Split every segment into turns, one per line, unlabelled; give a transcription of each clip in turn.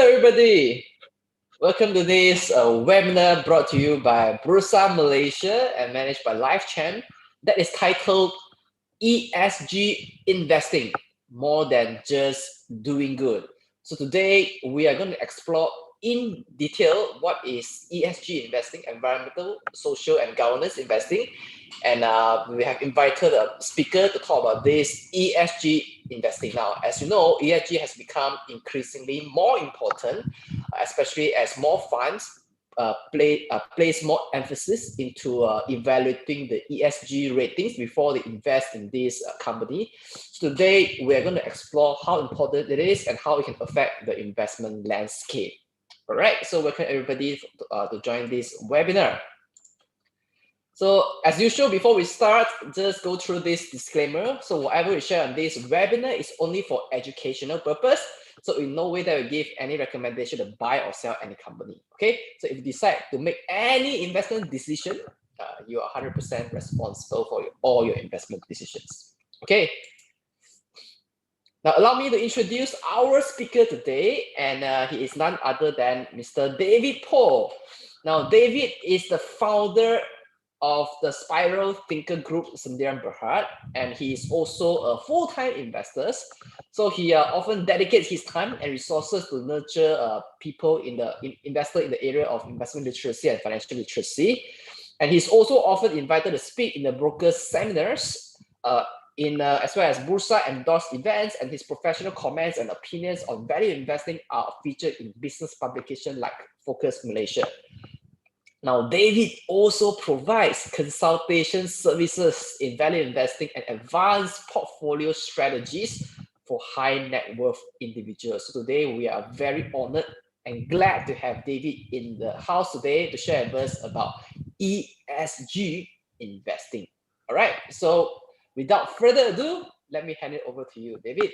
everybody. Welcome to this webinar brought to you by Bursa Malaysia and managed by LifeChamp that is titled ESG Investing, More Than Just Doing Good. So today we are going to explore in detail what is ESG investing, environmental, social and governance investing. And we have invited a speaker to talk about this ESG investing. Now, as you know, ESG has become increasingly more important, especially as more funds place more emphasis into evaluating the ESG ratings before they invest in this company. So today, we are going to explore how important it is and how it can affect the investment landscape. All right, so welcome everybody to join this webinar. So as usual, before we start, just go through this disclaimer. So whatever we share on this webinar is only for educational purpose. So in no way that we give any recommendation to buy or sell any company. Okay, so if you decide to make any investment decision, you are 100% responsible for all your investment decisions. Okay. Now allow me to introduce our speaker today, and he is none other than Mr. David Paul. Now David is the founder of the Spiral Thinker Group Sendirian Berhad, and he is also a full-time investor. So he often dedicates his time and resources to nurture people investor in the area of investment literacy and financial literacy. And he's also often invited to speak in the brokers seminars, as well as Bursa endorsed events, and his professional comments and opinions on value investing are featured in business publications like Focus Malaysia. Now, David also provides consultation services in value investing and advanced portfolio strategies for high net worth individuals. So today we are very honored and glad to have David in the house today to share with us about ESG investing. All right, so without further ado, let me hand it over to you, David.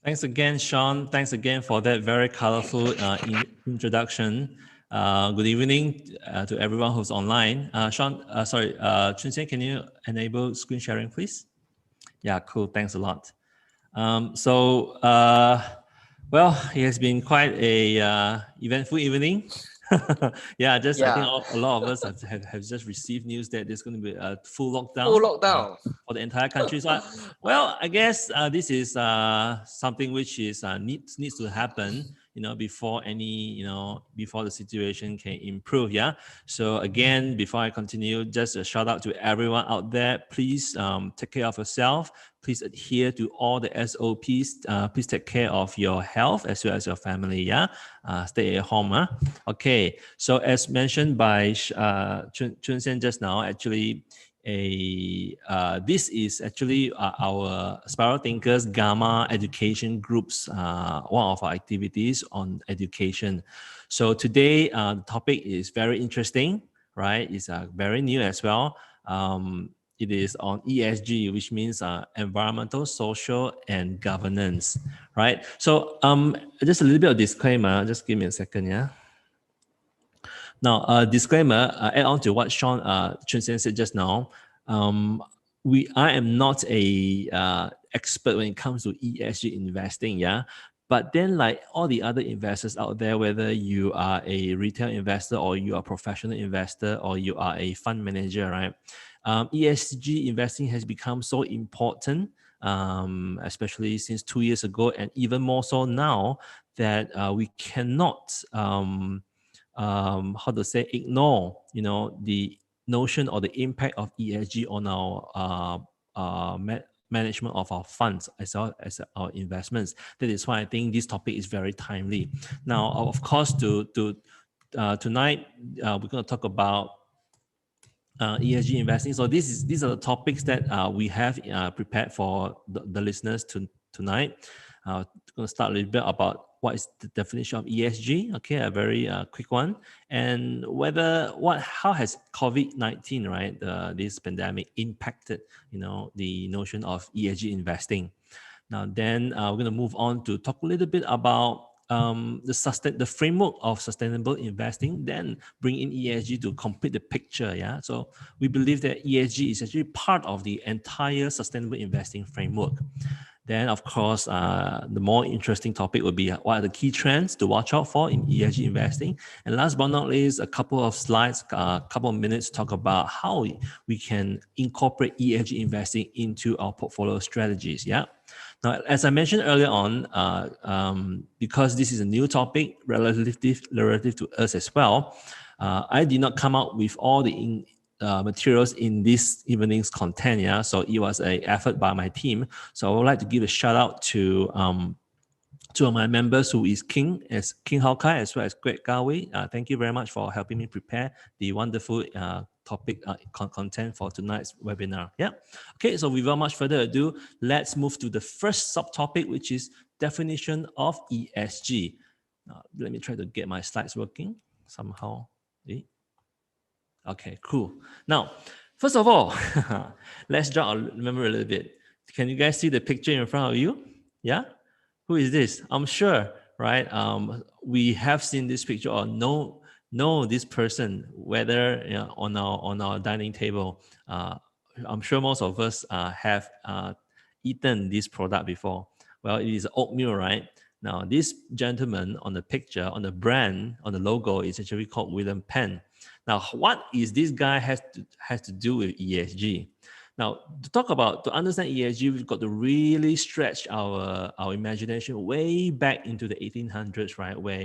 Thanks again, Sean. Thanks again for that very colorful introduction. Good evening to everyone who's online. Sean, Chun Sen, can you enable screen sharing, please? Yeah, cool. Thanks a lot. Well, it has been quite a eventful evening. I think a lot of us have just received news that there's going to be a full lockdown for the entire country. So, I guess this is something which is needs to happen, before the situation can improve. Yeah. So again, before I continue, just a shout out to everyone out there. Please take care of yourself. Please adhere to all the SOPs. Please take care of your health as well as your family. Yeah. Stay at home. Okay. So as mentioned by Chun Sen just now, actually, this is actually our Spiral Thinkers Gamma Education Group's one of our activities on education. So today the topic is very interesting, right? It's very new as well. It is on ESG, which means environmental, social, and governance, right? So just a little bit of disclaimer. Just give me a second, yeah. Now, disclaimer, add on to what Sean Chun Sen said just now. I am not a expert when it comes to ESG investing, yeah. But then, like all the other investors out there, whether you are a retail investor or you are a professional investor or you are a fund manager, right? ESG investing has become so important, especially since 2 years ago, and even more so now that we cannot ignore, the notion or the impact of ESG on our management of our funds as well as our investments. That is why I think this topic is very timely. Now, of course, tonight we're going to talk about ESG investing. So these are the topics that we have prepared for the listeners tonight. Going to start a little bit about what is the definition of ESG. Okay, a very quick one, and how has COVID-19, right, this pandemic impacted the notion of ESG investing. Now then we're going to move on to talk a little bit about the framework of sustainable investing, then bring in ESG to complete the picture. Yeah, so we believe that ESG is actually part of the entire sustainable investing framework. Then, of course, the more interesting topic would be what are the key trends to watch out for in ESG investing. And last but not least, a couple of slides, a couple of minutes to talk about how we can incorporate ESG investing into our portfolio strategies. Yeah. Now, as I mentioned earlier on, because this is a new topic relative to us as well, I did not come out with all the materials in this evening's content. Yeah, so it was an effort by my team. So I would like to give a shout out to two of my members, who is King Hao Kai as well as Greg Garway. Thank you very much for helping me prepare the wonderful topic content for tonight's webinar. Yeah. Okay. So without much further ado, let's move to the first subtopic, which is definition of ESG. Let me try to get my slides working somehow. Okay, cool. Now, first of all, let's jog our memory a little bit. Can you guys see the picture in front of you? Yeah? Who is this? I'm sure, right? We have seen this picture or know this person, whether on our dining table. I'm sure most of us have eaten this product before. Well, it is oatmeal, right? Now, this gentleman on the picture, on the brand, on the logo, is actually called William Penn. Now, what is this guy has to do with ESG? Now, to understand ESG, we've got to really stretch our imagination way back into the 1800s, right? Where,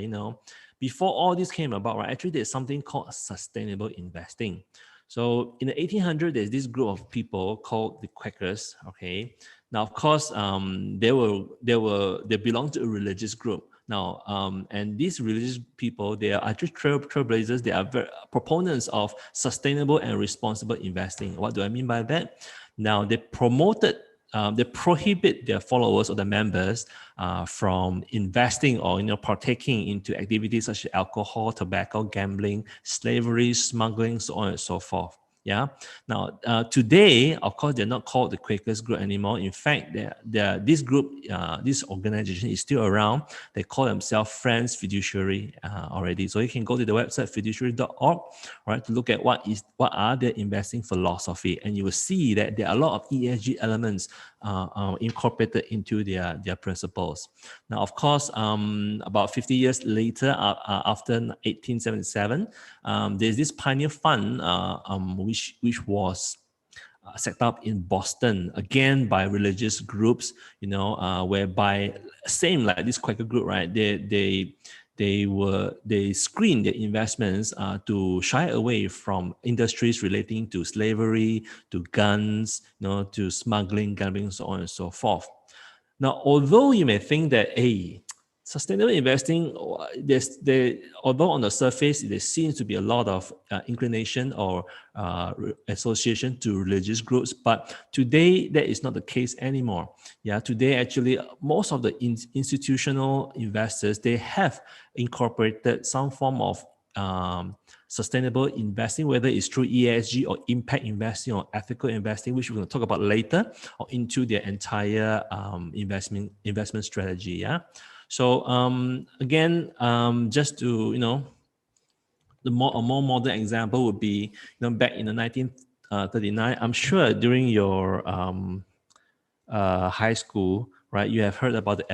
before all this came about, right? Actually, there's something called sustainable investing. So in the 1800s, there's this group of people called the Quakers, okay? Now, of course, they belong to a religious group. Now, and these religious people, they are actually trailblazers. They are proponents of sustainable and responsible investing. What do I mean by that? Now, they prohibit their followers or the members from investing or partaking into activities such as alcohol, tobacco, gambling, slavery, smuggling, so on and so forth. Yeah. Now, today, of course, they're not called the Quakers group anymore. In fact, this group, this organization is still around. They call themselves Friends Fiduciary already. So you can go to the website fiduciary.org, right, to look at what are their investing philosophy, and you will see that there are a lot of ESG elements incorporated into their principles. Now, of course, about 50 years later, after 1877, there's this pioneer fund which was set up in Boston, again by religious groups, whereby same like this Quaker group, right? They screen their investments to shy away from industries relating to slavery, to guns, to smuggling, gambling, so on and so forth. Now, although you may think that, hey, sustainable investing, although on the surface there seems to be a lot of inclination or association to religious groups, but today that is not the case anymore. Yeah, today actually most of the institutional investors, they have incorporated some form of sustainable investing, whether it's through ESG or impact investing or ethical investing, which we're going to talk about later, or into their entire investment strategy. Yeah. So again, just to a more modern example would be back in the 1939. I'm sure during your high school, right, you have heard about the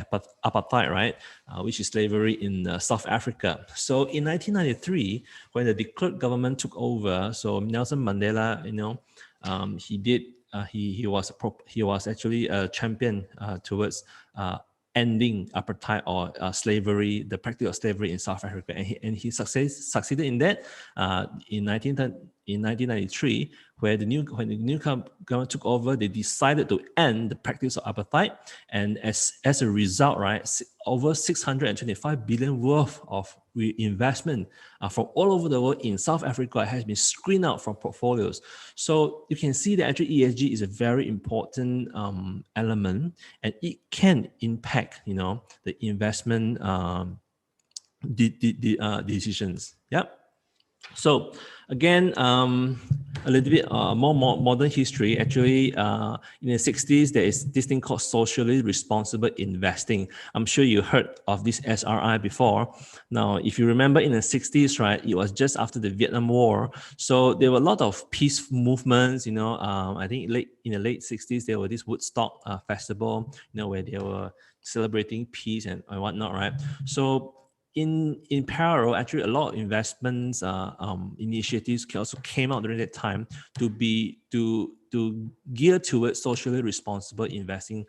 apartheid, right, which is slavery in South Africa. So in 1993, when the de Klerk government took over, so Nelson Mandela, he was actually a champion towards ending apartheid or slavery, the practice of slavery in South Africa, and he succeeded in that in 1993, when the new government took over. They decided to end the practice of apartheid, and as a result, right, over 625 billion worth of investment from all over the world in South Africa has been screened out from portfolios. So you can see that actually ESG is a very important element, and it can impact the investment decisions. Yep. So again, a little bit more modern history, actually, in the 60s, there is this thing called socially responsible investing. I'm sure you heard of this SRI before. Now, if you remember in the 60s, right, it was just after the Vietnam War. So there were a lot of peace movements, I think in the late 60s, there were this Woodstock festival, where they were celebrating peace and whatnot, right? So in parallel, actually, a lot of investments initiatives also came out during that time to gear towards socially responsible investing.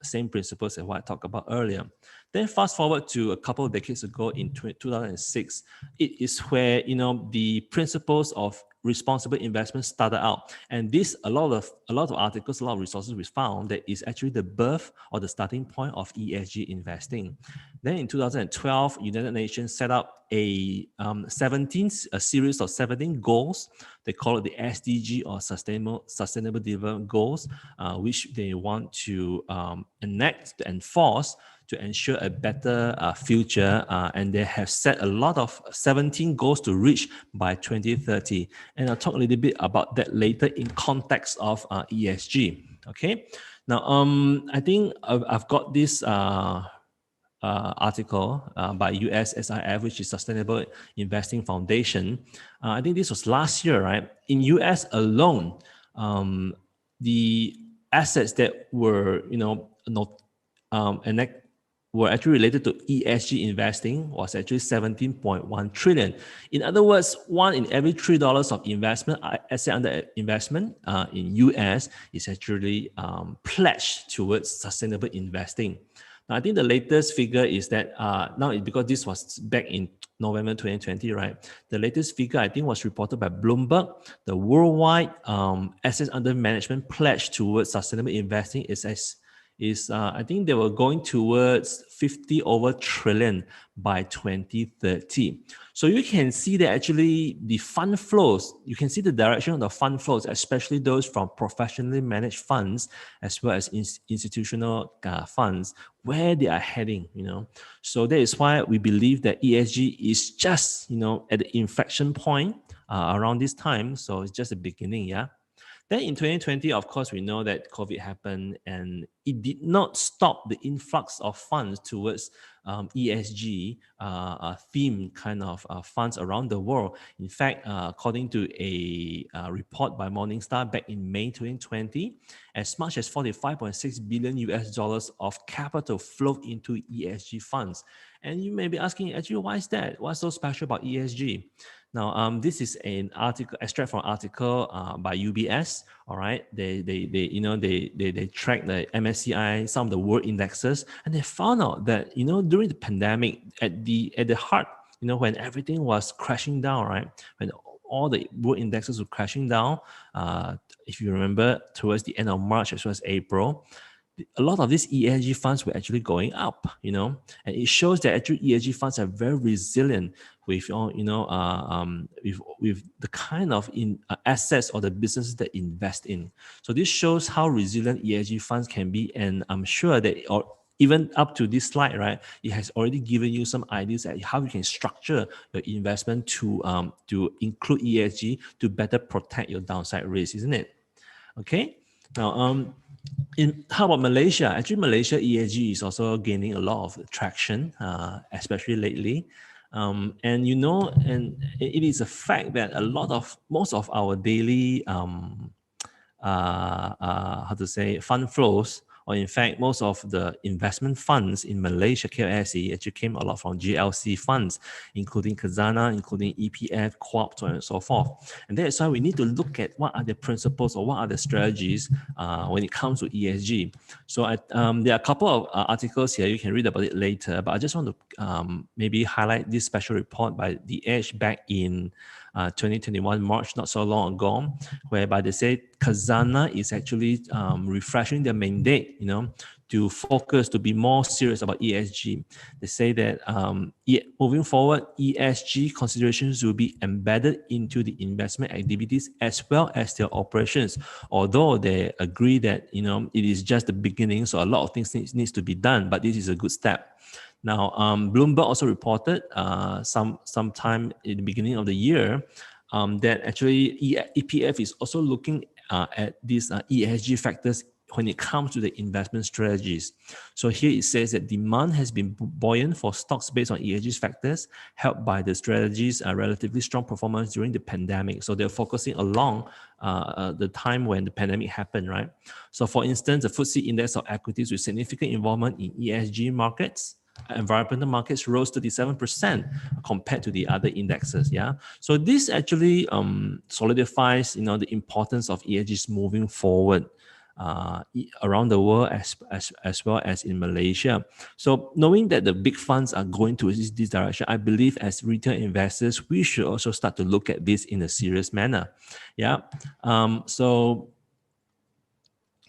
Same principles as what I talked about earlier. Then fast forward to a couple of decades ago in 2006, it is where the principles of responsible investment started out, and this a lot of articles, a lot of resources we found that is actually the birth or the starting point of ESG investing. Then in 2012, United Nations set up a series of 17 goals. They call it the SDG, or Sustainable Development Goals, which they want to enforce to ensure a better future. And they have set a lot of 17 goals to reach by 2030. And I'll talk a little bit about that later in context of ESG. Okay. Now, I think I've got this article by USSIF, which is Sustainable Investing Foundation. I think this was last year, right? In US alone, the assets that were, were actually related to ESG investing was actually 17.1 trillion. In other words, one in every $3 of investment, asset under investment in US is actually pledged towards sustainable investing. Now, I think the latest figure is that now, because this was back in November 2020, right? The latest figure, I think, was reported by Bloomberg. The worldwide assets under management pledged towards sustainable investing is I think they were going towards 50 over trillion by 2030. So you can see that actually the fund flows, you can see the direction of the fund flows, especially those from professionally managed funds as well as institutional funds, where they are heading, So that is why we believe that ESG is just, at the inflection point around this time. So it's just the beginning, yeah. Then in 2020, of course, we know that COVID happened, and it did not stop the influx of funds towards ESG theme kind of funds around the world. In fact, according to a report by Morningstar back in May 2020, as much as 45.6 billion US dollars of capital flowed into ESG funds. And you may be asking, actually, why is that? What's so special about ESG? Now, this is an article, extract from an article by UBS. All right, they track the MSCI, some of the world indexes, and they found out that during the pandemic, at the heart, when everything was crashing down, right, when all the world indexes were crashing down, if you remember, towards the end of March as well as April, a lot of these ESG funds were actually going up, and it shows that actually ESG funds are very resilient with, with the kind of assets or the businesses that invest in. So this shows how resilient ESG funds can be, and I'm sure that, or even up to this slide, right, it has already given you some ideas at how you can structure your investment to include ESG to better protect your downside risk, isn't it? Okay. Now, how about Malaysia? Actually, Malaysia ESG is also gaining a lot of traction, especially lately. And it is a fact that most of our daily fund flows, or in fact, most of the investment funds in Malaysia, KLSE, actually came a lot from GLC funds, including Khazanah, including EPF, Co-op, so on and so forth. And that is why we need to look at what are the principles or what are the strategies when it comes to ESG. So there are a couple of articles here. You can read about it later, but I just want to maybe highlight this special report by The Edge back in 2021 March, not so long ago, whereby they say Khazanah is actually refreshing their mandate, to focus, to be more serious about ESG. They say that moving forward, ESG considerations will be embedded into the investment activities as well as their operations. Although they agree that it is just the beginning, so a lot of things needs to be done, but this is a good step. Now, Bloomberg also reported sometime in the beginning of the year that actually EPF is also looking at these ESG factors when it comes to the investment strategies. So here it says that demand has been buoyant for stocks based on ESG factors, helped by the strategies' relatively strong performance during the pandemic. So they're focusing along the time when the pandemic happened, right? So for instance, the FTSE index of equities with significant involvement in ESG markets, environmental markets, rose 37% compared to the other indexes. Yeah, so this actually solidifies, the importance of ESGs moving forward around the world as well as in Malaysia. So knowing that the big funds are going towards this direction, I believe as retail investors, we should also start to look at this in a serious manner. Yeah. So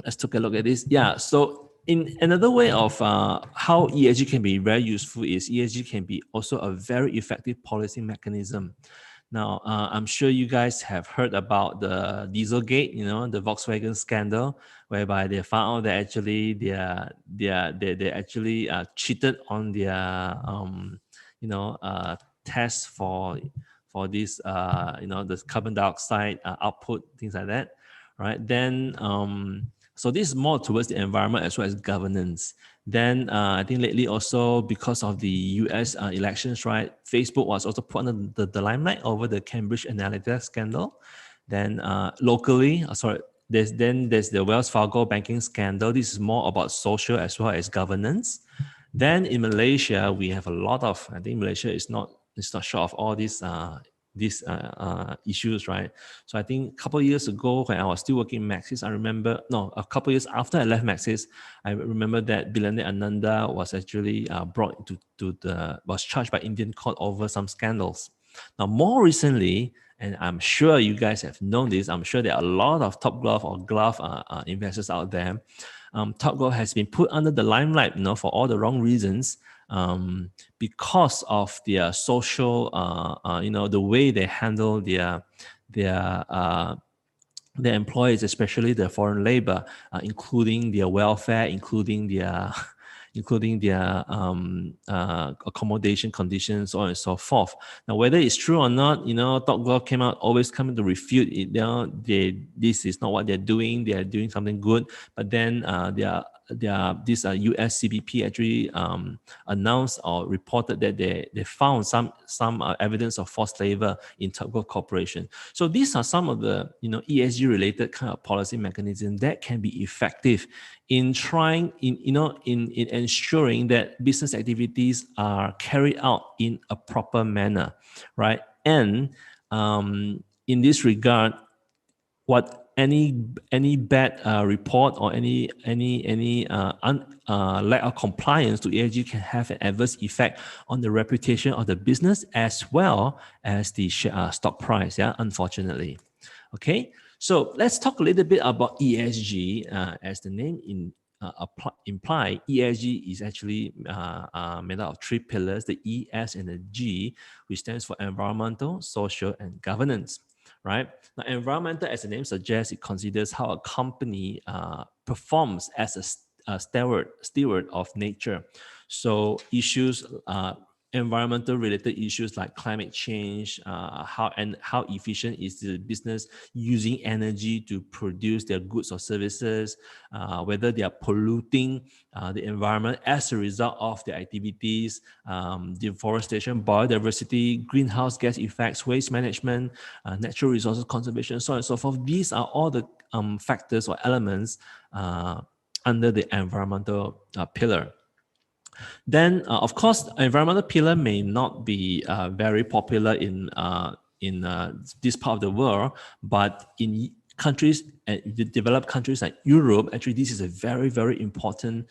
let's take a look at this. Yeah. So in another way of how ESG can be very useful is ESG can be also a very effective policy mechanism. Now, I'm sure you guys have heard about the Dieselgate, the Volkswagen scandal, whereby they found out that actually they actually cheated on their tests for this the carbon dioxide output, things like that, right? Then so this is more towards the environment as well as governance. Then I think lately also because of the US elections, right, Facebook was also put under the limelight over the Cambridge Analytica scandal. Then locally, there's the Wells Fargo banking scandal. This is more about social as well as governance. Then in Malaysia, we have a lot of, I think Malaysia is not short of all these issues, right? So I think a couple of years ago when I was still working in Maxis, a couple of years after I left Maxis, I remember that billionaire Ananda was actually was charged by Indian court over some scandals. Now, more recently, and I'm sure you guys have known this, I'm sure there are a lot of Topgolf or glove investors out there. Topgolf has been put under the limelight, for all the wrong reasons, because of their social, the way they handle their employees, especially the foreign labor, including their welfare, including their accommodation conditions, so on and so forth. Now, whether it's true or not, Topgolf came out always coming to refute it. This is not what they're doing. They are doing something good. But then this US CBP actually announced or reported that they found some evidence of forced labor in Topgolf Corporation. So these are some of the ESG related kind of policy mechanisms that can be effective in trying in ensuring that business activities are carried out in a proper manner, right? And in this regard, what any bad report or any lack of compliance to ESG can have an adverse effect on the reputation of the business as well as the stock price. Yeah, unfortunately. Okay, so let's talk a little bit about ESG. As the name imply, ESG is actually made out of three pillars: the E, S, and the G, which stands for environmental, social, and governance. Right now, environmental, as the name suggests, it considers how a company performs as a steward of nature. So issues, environmental related issues like climate change, how efficient is the business using energy to produce their goods or services, whether they are polluting the environment as a result of their activities, deforestation, biodiversity, greenhouse gas effects, waste management, natural resources conservation, so on and so forth. These are all the factors or elements under the environmental pillar. Then, of course, environmental pillar may not be very popular in this part of the world, but in countries, developed countries like Europe, actually, this is a very, very important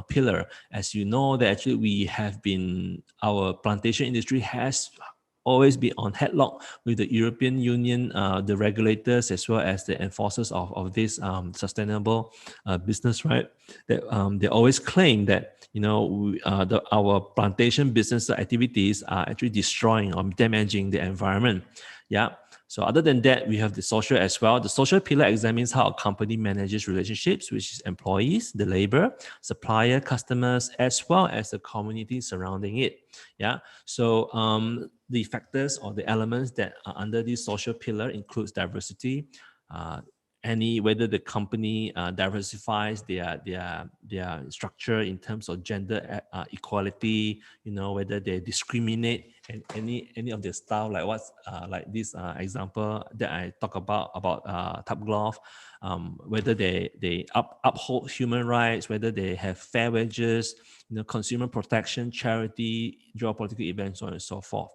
pillar. As you know, that actually our plantation industry has always be on headlock with the European Union, the regulators, as well as the enforcers of this sustainable business, right? That they always claim that our plantation business activities are actually destroying or damaging the environment. Yeah. So other than that, we have the social as well. The social pillar examines how a company manages relationships, which is employees, the labor, supplier, customers, as well as the community surrounding it. Yeah. So the factors or the elements that are under this social pillar includes diversity, whether the company diversifies their structure in terms of gender equality, whether they discriminate and any of their style, like what's like this example that I talk about Top Glove, whether they uphold human rights, whether they have fair wages, consumer protection, charity, geopolitical events, so on and so forth.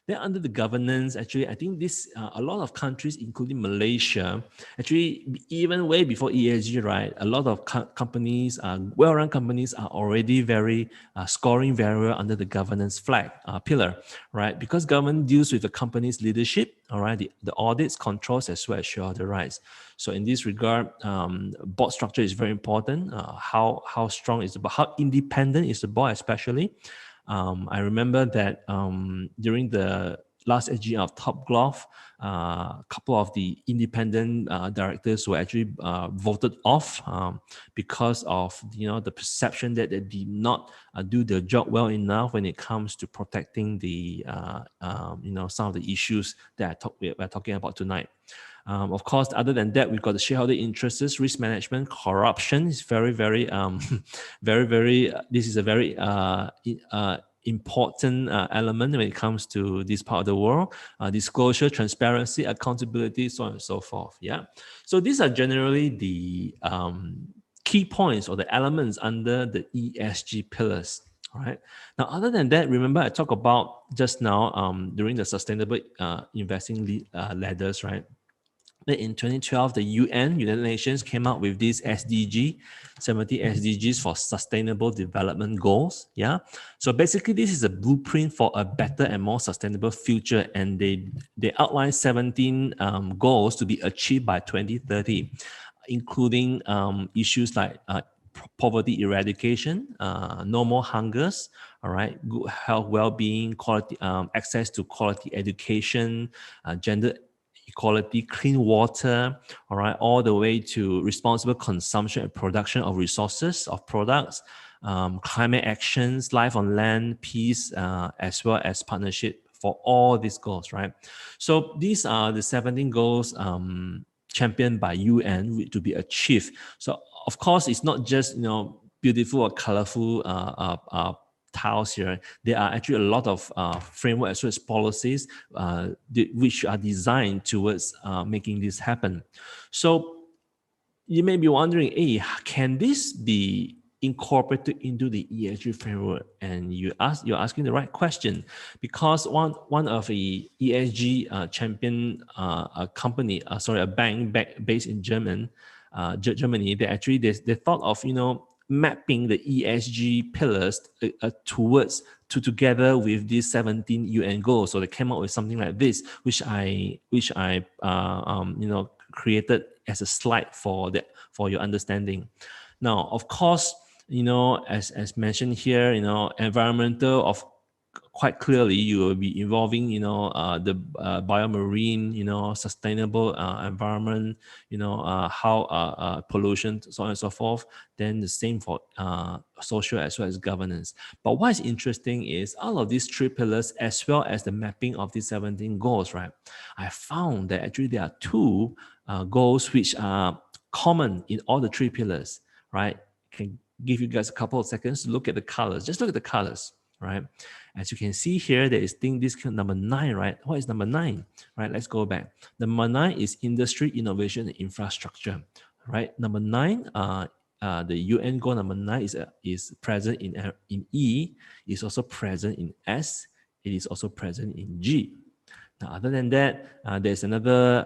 Then under the governance, actually, I think this a lot of countries, including Malaysia, actually even way before ESG, right? A lot of companies, well-run companies, are already very scoring very well under the governance flag pillar, right? Because government deals with the company's leadership, all right, the audits, controls, as well as shareholder rights. So in this regard, board structure is very important. How strong is the board? How independent is the board, especially? I remember that during the last AGM of Top Glove, a couple of the independent directors were actually voted off because of the perception that they did not do their job well enough when it comes to protecting the some of the issues that we're talking about tonight. Of course, other than that, we've got the shareholder interests, risk management, corruption is very, very, this is a very important element when it comes to this part of the world. Disclosure, transparency, accountability, so on and so forth. Yeah. So these are generally the key points or the elements under the ESG pillars. All right. Now, other than that, remember I talked about just now during the sustainable investing ladders, right? In 2012, the United Nations came out with this 70 SDGs for Sustainable Development Goals. Yeah. So basically, this is a blueprint for a better and more sustainable future. And they outline 17 goals to be achieved by 2030, including issues like poverty eradication, no more hungers, all right, good health, well-being, quality, access to quality education, gender equality, clean water, all right, all the way to responsible consumption and production of resources, of products, climate actions, life on land, peace, as well as partnership for all these goals, right? So these are the 17 goals championed by UN to be achieved. So of course, it's not just beautiful or colorful tiles here. There are actually a lot of framework as well as policies which are designed towards making this happen. So you may be wondering, hey, can this be incorporated into the ESG framework? And you're asking the right question, because one of the ESG champion company, a bank based in Germany, they thought of mapping the ESG pillars together with these 17 UN goals. So they came up with something like this, which I created as a slide for your understanding. Now, of course, as mentioned here, environmental quite clearly you will be involving the biomarine, sustainable environment, how pollution, so on and so forth. Then the same for social as well as governance. But what is interesting is all of these three pillars, as well as the mapping of these 17 goals, right? I found that actually there are two goals which are common in all the three pillars, right? Can give you guys a couple of seconds to look at the colors. Just look at the colors, right? As you can see here, there is this number 9, right? What is number 9? Right, let's go back. Number 9 is industry, innovation, and infrastructure, right? Number 9, the UN goal number 9 is present in E, is also present in S, it is also present in G. Now, other than that, there's another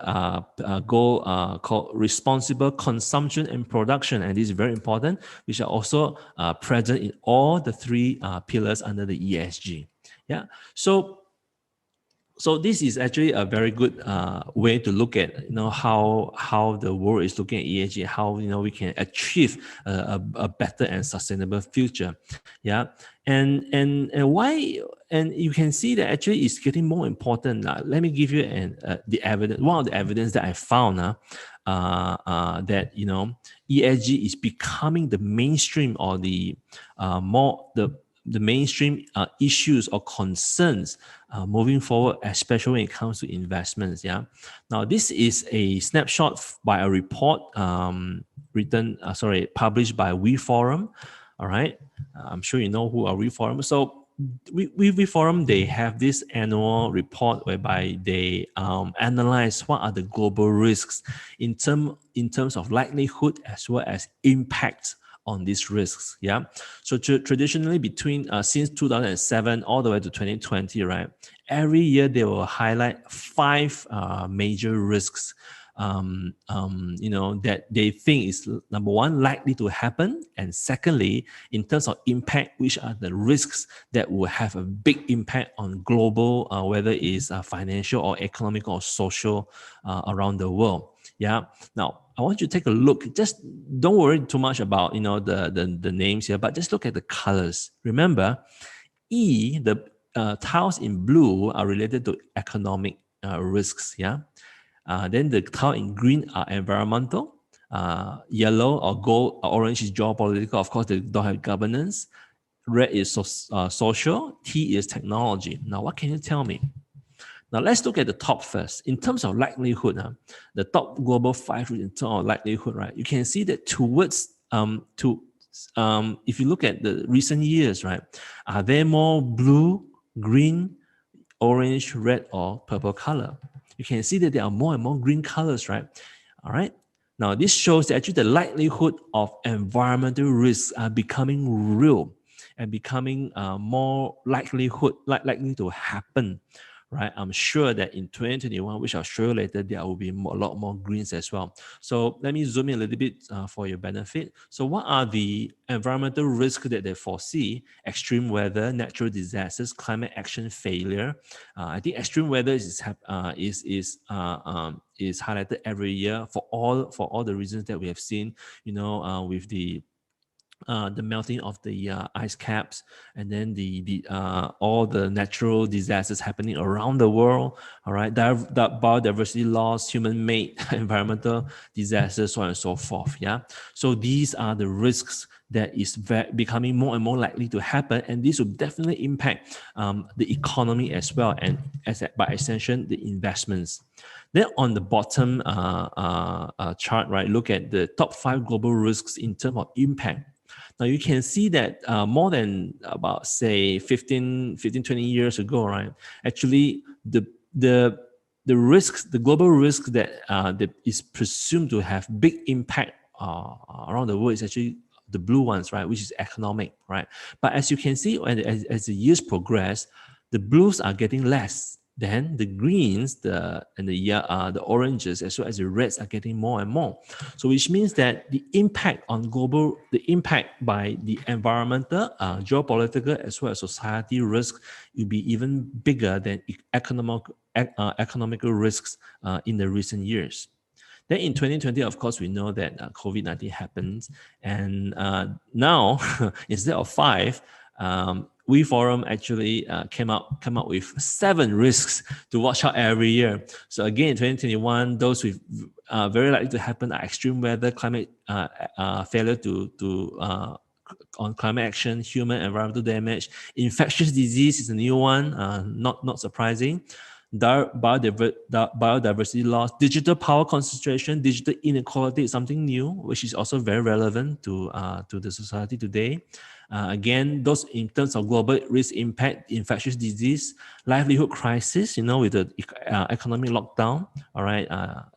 goal called responsible consumption and production, and this is very important, which are also present in all the three pillars under the ESG. Yeah, so this is actually a very good way to look at how the world is looking at ESG, how we can achieve a better and sustainable future. Yeah, and why? And you can see that actually it's getting more important. Let me give you the evidence. One of the evidence that I found that ESG is becoming the mainstream or the the mainstream issues or concerns moving forward, especially when it comes to investments. Yeah. Now, this is a snapshot by a report published by WeForum. All right. I'm sure you know who are WeForum. So WeForum, they have this annual report whereby they analyze what are the global risks in terms of likelihood as well as impact on these risks. Yeah. So traditionally between since 2007 all the way to 2020, right? Every year they will highlight 5 major risks that they think is number one likely to happen, and secondly, in terms of impact, which are the risks that will have a big impact on global, whether it's financial or economic or social around the world. Yeah. Now, I want you to take a look. Just don't worry too much about the names here, but just look at the colors. Remember, the tiles in blue are related to economic risks. Yeah. Then the tile in green are environmental. Yellow or gold or orange is geopolitical. Of course, they don't have governance. Red is social. T is technology. Now, what can you tell me? Now, let's look at the top first. In terms of likelihood, the top global 5 in terms of likelihood, right? You can see that towards if you look at the recent years, right, are there more blue, green, orange, red, or purple color? You can see that there are more and more green colors, right? All right. Now, this shows that actually the likelihood of environmental risks are becoming real and becoming more likely to happen, right? I'm sure that in 2021, which I'll show you later, there will be a lot more greens as well. So let me zoom in a little bit for your benefit. So what are the environmental risks that they foresee? Extreme weather, natural disasters, climate action failure. I think extreme weather is highlighted every year for all the reasons that we have seen, with the melting of the ice caps, and then the all the natural disasters happening around the world. All right, that biodiversity loss, human-made environmental disasters, so on and so forth. Yeah, so these are the risks that is becoming more and more likely to happen, and this will definitely impact the economy as well, and by extension the investments. Then on the bottom chart, right, look at the top 5 global risks in terms of impact. Now you can see that more than about say 15, 20 years ago, right? Actually, the risks, the global risk that is presumed to have big impact around the world is actually the blue ones, right? Which is economic, right? But as you can see, as the years progress, the blues are getting less. Then the greens, the oranges, as well as the reds are getting more and more. So which means that the impact by the environmental, geopolitical, as well as society risk will be even bigger than economical risks in the recent years. Then in 2020, of course, we know that COVID-19 happens, and now instead of 5, WeForum actually came up with 7 risks to watch out every year. So again, in 2021, those with very likely to happen are extreme weather, climate failure on climate action, human environmental damage, infectious disease is a new one, not surprising. Biodiversity loss, digital power concentration, digital inequality is something new, which is also very relevant to the society today. Again, those in terms of global risk impact, infectious disease, livelihood crisis, with the economic lockdown, all right,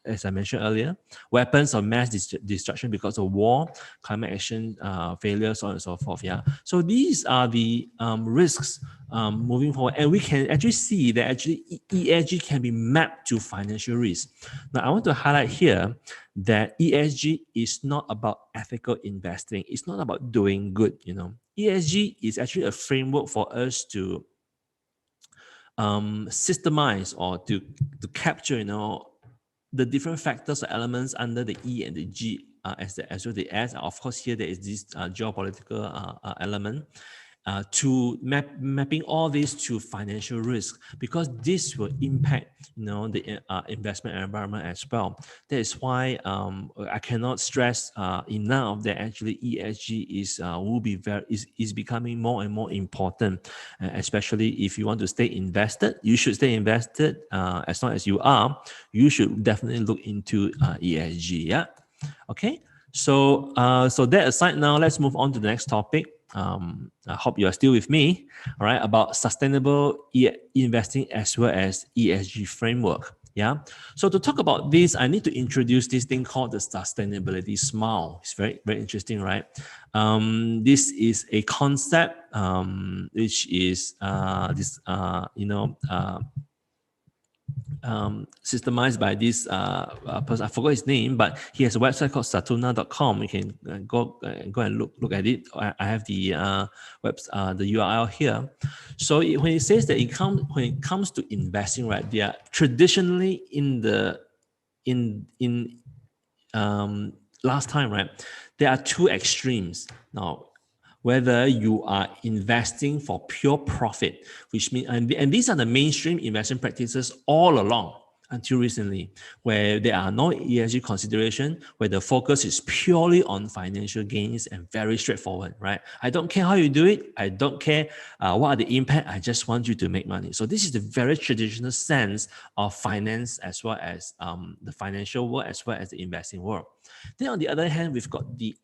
as I mentioned earlier, weapons of mass destruction because of war, climate action failure, so on and so forth. Yeah. So these are the risks moving forward, and we can actually see that actually ESG can be mapped to financial risk. Now, I want to highlight here that ESG is not about ethical investing. It's not about doing good. ESG is actually a framework for us to systemize or to capture, the different factors or elements under the E and the G as well the S. Of course, here there is this geopolitical element. to mapping all this to financial risk, because this will impact the investment environment as well. That is why I cannot stress enough that actually ESG is becoming more and more important, especially if you want to stay invested. You should stay invested. As long as you are, you should definitely look into ESG. Yeah. Okay. So that aside, now let's move on to the next topic. I hope you are still with me. All right, about sustainable investing as well as ESG framework. Yeah. So to talk about this, I need to introduce this thing called the sustainability smile. It's very, very interesting, right? This is a concept which is systemized by this person. I forgot his name, but he has a website called satuna.com. You can go and look at it. I have the the URL here. So when it says that when it comes to investing, right, they are traditionally last time, right, there are two extremes. Now, whether you are investing for pure profit, which means, and these are the mainstream investment practices all along until recently, where there are no ESG consideration, where the focus is purely on financial gains and very straightforward, right? I don't care how you do it. I don't care what are the impact. I just want you to make money. So this is the very traditional sense of finance, as well as the financial world, as well as the investing world. Then on the other hand, we've got the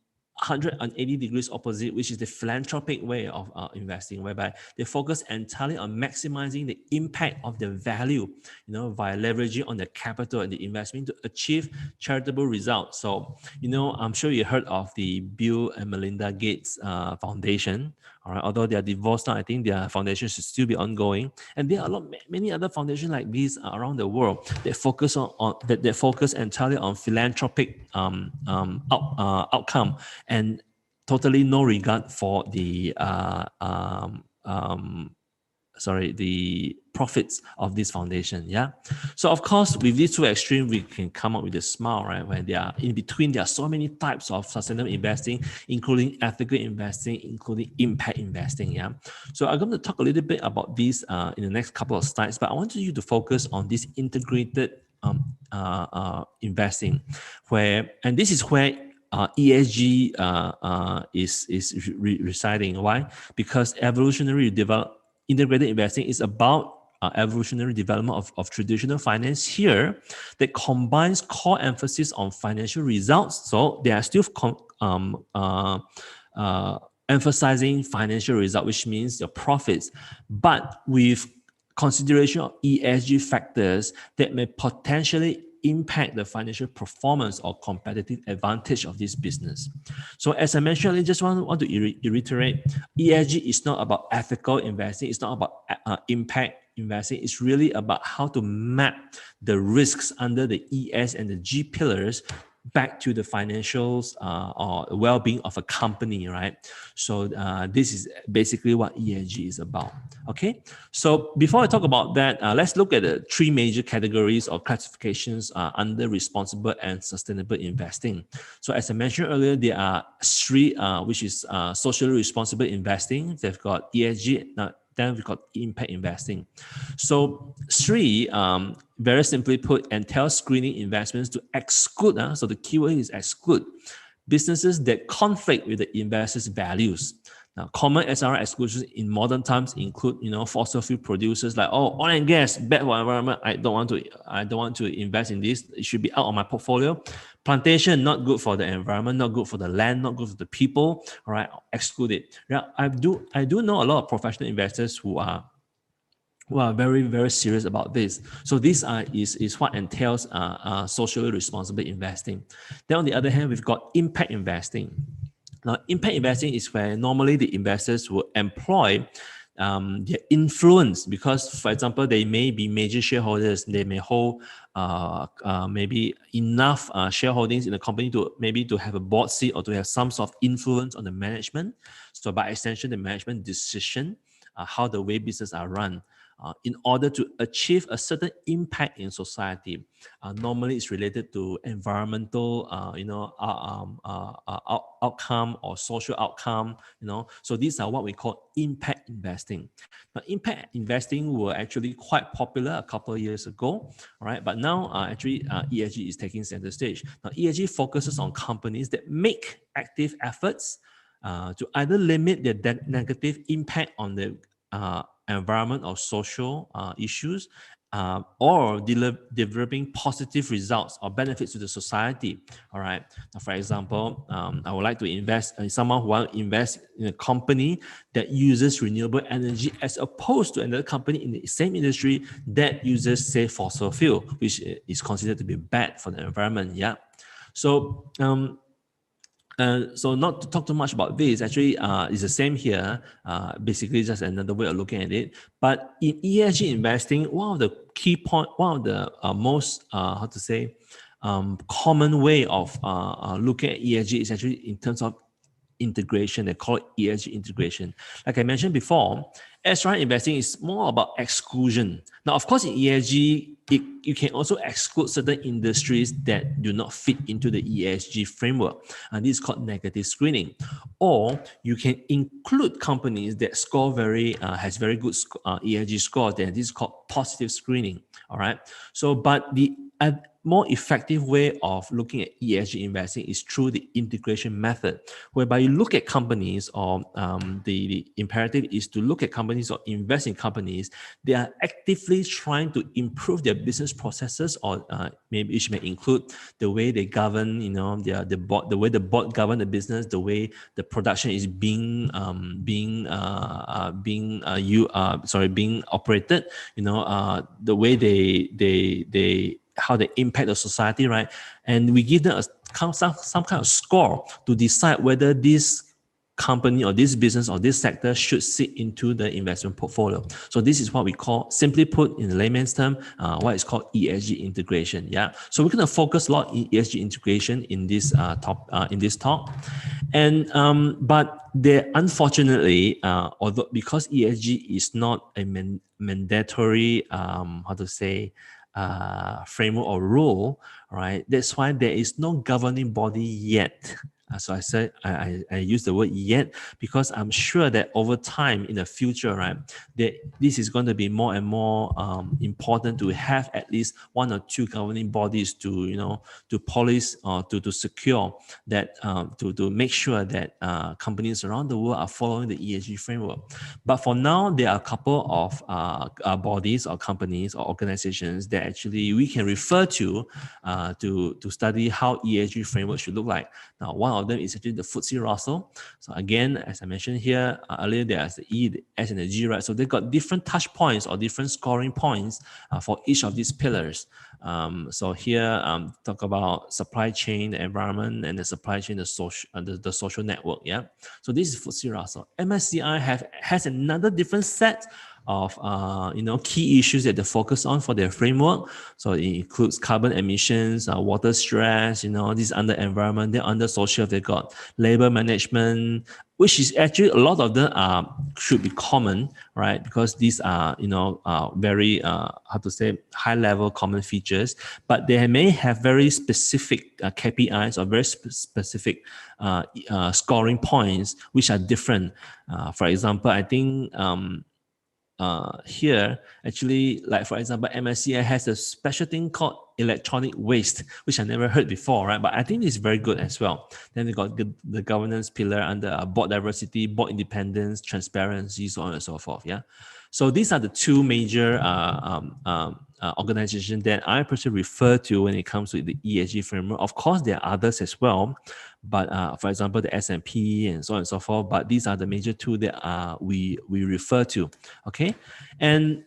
180 degrees opposite, which is the philanthropic way of investing, whereby they focus entirely on maximizing the impact of the value, via leveraging on the capital and the investment to achieve charitable results. So, I'm sure you heard of the Bill and Melinda Gates Foundation. All right, although they are divorced now, I think their foundation should still be ongoing. And there are many other foundations like these around the world that focus that focus entirely on philanthropic outcome, and totally no regard for the the profits of this foundation. Yeah. So of course, with these two extremes, we can come up with a smile, right? When they are in between, there are so many types of sustainable investing, including ethical investing, including impact investing. Yeah. So I'm going to talk a little bit about this in the next couple of slides, but I want you to focus on this integrated investing, and this is where ESG is residing. Why? Because integrated investing is about evolutionary development of traditional finance here that combines core emphasis on financial results. So they are still emphasizing financial result, which means your profits, but with consideration of ESG factors that may potentially impact the financial performance or competitive advantage of this business. So as I mentioned, I just want to reiterate, ESG is not about ethical investing. It's not about impact investing. It's really about how to map the risks under the ES and the G pillars back to the financials or well-being of a company, right? So this is basically what ESG is about. Okay, so before I talk about that, let's look at the three major categories or classifications under responsible and sustainable investing. So as I mentioned earlier, there are three, which is socially responsible investing. They've got ESG. Then we've got impact investing. So three, very simply put, entails screening investments to exclude, so the keyword is exclude, businesses that conflict with the investors' values. Now, common SRI exclusions in modern times include, fossil fuel producers like, oil and gas, bad for environment. I don't want to invest in this. It should be out of my portfolio. Plantation, not good for the environment, not good for the land, not good for the people. All right, exclude it. Yeah, I do know a lot of professional investors who are very, very serious about this. So this is what entails socially responsible investing. Then on the other hand, we've got impact investing. Now, impact investing is where normally the investors will employ their influence, because, for example, they may be major shareholders. They may hold maybe enough shareholdings in the company to have a board seat or to have some sort of influence on the management. So by extension, the management decision how the way business are run. In order to achieve a certain impact in society, normally it's related to environmental, outcome or social outcome. So these are what we call impact investing. Now, impact investing were actually quite popular a couple of years ago, all right? But now, ESG is taking center stage. Now, ESG focuses on companies that make active efforts to either limit their negative impact on the environment or social issues, or developing positive results or benefits to the society. All right. Now, for example, I would like to invest in someone who wants to invest in a company that uses renewable energy as opposed to another company in the same industry that uses, say, fossil fuel, which is considered to be bad for the environment. Yeah. So, so not to talk too much about this, actually it's the same here, basically just another way of looking at it. But in ESG investing, one of the key point, one of the most, common way of looking at ESG is actually in terms of integration. They call it ESG integration. Like I mentioned before, SRI investing is more about exclusion. Now, of course, in ESG, you can also exclude certain industries that do not fit into the ESG framework. And this is called negative screening. Or you can include companies that score has very good ESG scores. Then this is called positive screening. All right. So, but the more effective way of looking at ESG investing is through the integration method, whereby you look at companies, or the imperative is to look at companies or invest in companies. They are actively trying to improve their business processes, or maybe it may include the way they govern, the way the board govern the business, the way the production is being operated, the way how they impact the society, right? And we give them some kind of score to decide whether this company or this business or this sector should sit into the investment portfolio. So this is what we call, simply put in layman's term, what is called ESG integration. Yeah. So we're going to focus a lot in ESG integration in this talk, and but there, unfortunately, although because ESG is not a mandatory framework or rule, right? That's why there is no governing body yet. So I said I use the word yet because I'm sure that over time in the future, right, that this is going to be more and more important to have at least one or two governing bodies to to police or to secure that, to make sure that companies around the world are following the ESG framework. But for now, there are a couple of bodies or companies or organizations that actually we can refer to study how ESG framework should look like. Now, one of them is actually the FTSE Russell. So again, as I mentioned here earlier, there's the E, the S, and the G, right? So they've got different touch points or different scoring points for each of these pillars. So here, talk about supply chain, the environment, and the supply chain, the social network. Yeah. So this is FTSE Russell. MSCI has another different set of key issues that they focus on for their framework. So it includes carbon emissions, water stress, this under environment, then under social, they got labor management, which is actually a lot of them should be common, right? Because these are very high level common features, but they may have very specific KPIs or very specific scoring points which are different. For example, I think here, actually, like for example, MSCI has a special thing called electronic waste, which I never heard before, right? But I think it's very good as well. Then they got the governance pillar under board diversity, board independence, transparency, so on and so forth. Yeah. So these are the two major organizations that I personally refer to when it comes to the ESG framework. Of course, there are others as well, but for example, the S&P and so on and so forth. But these are the major two that we refer to. Okay, and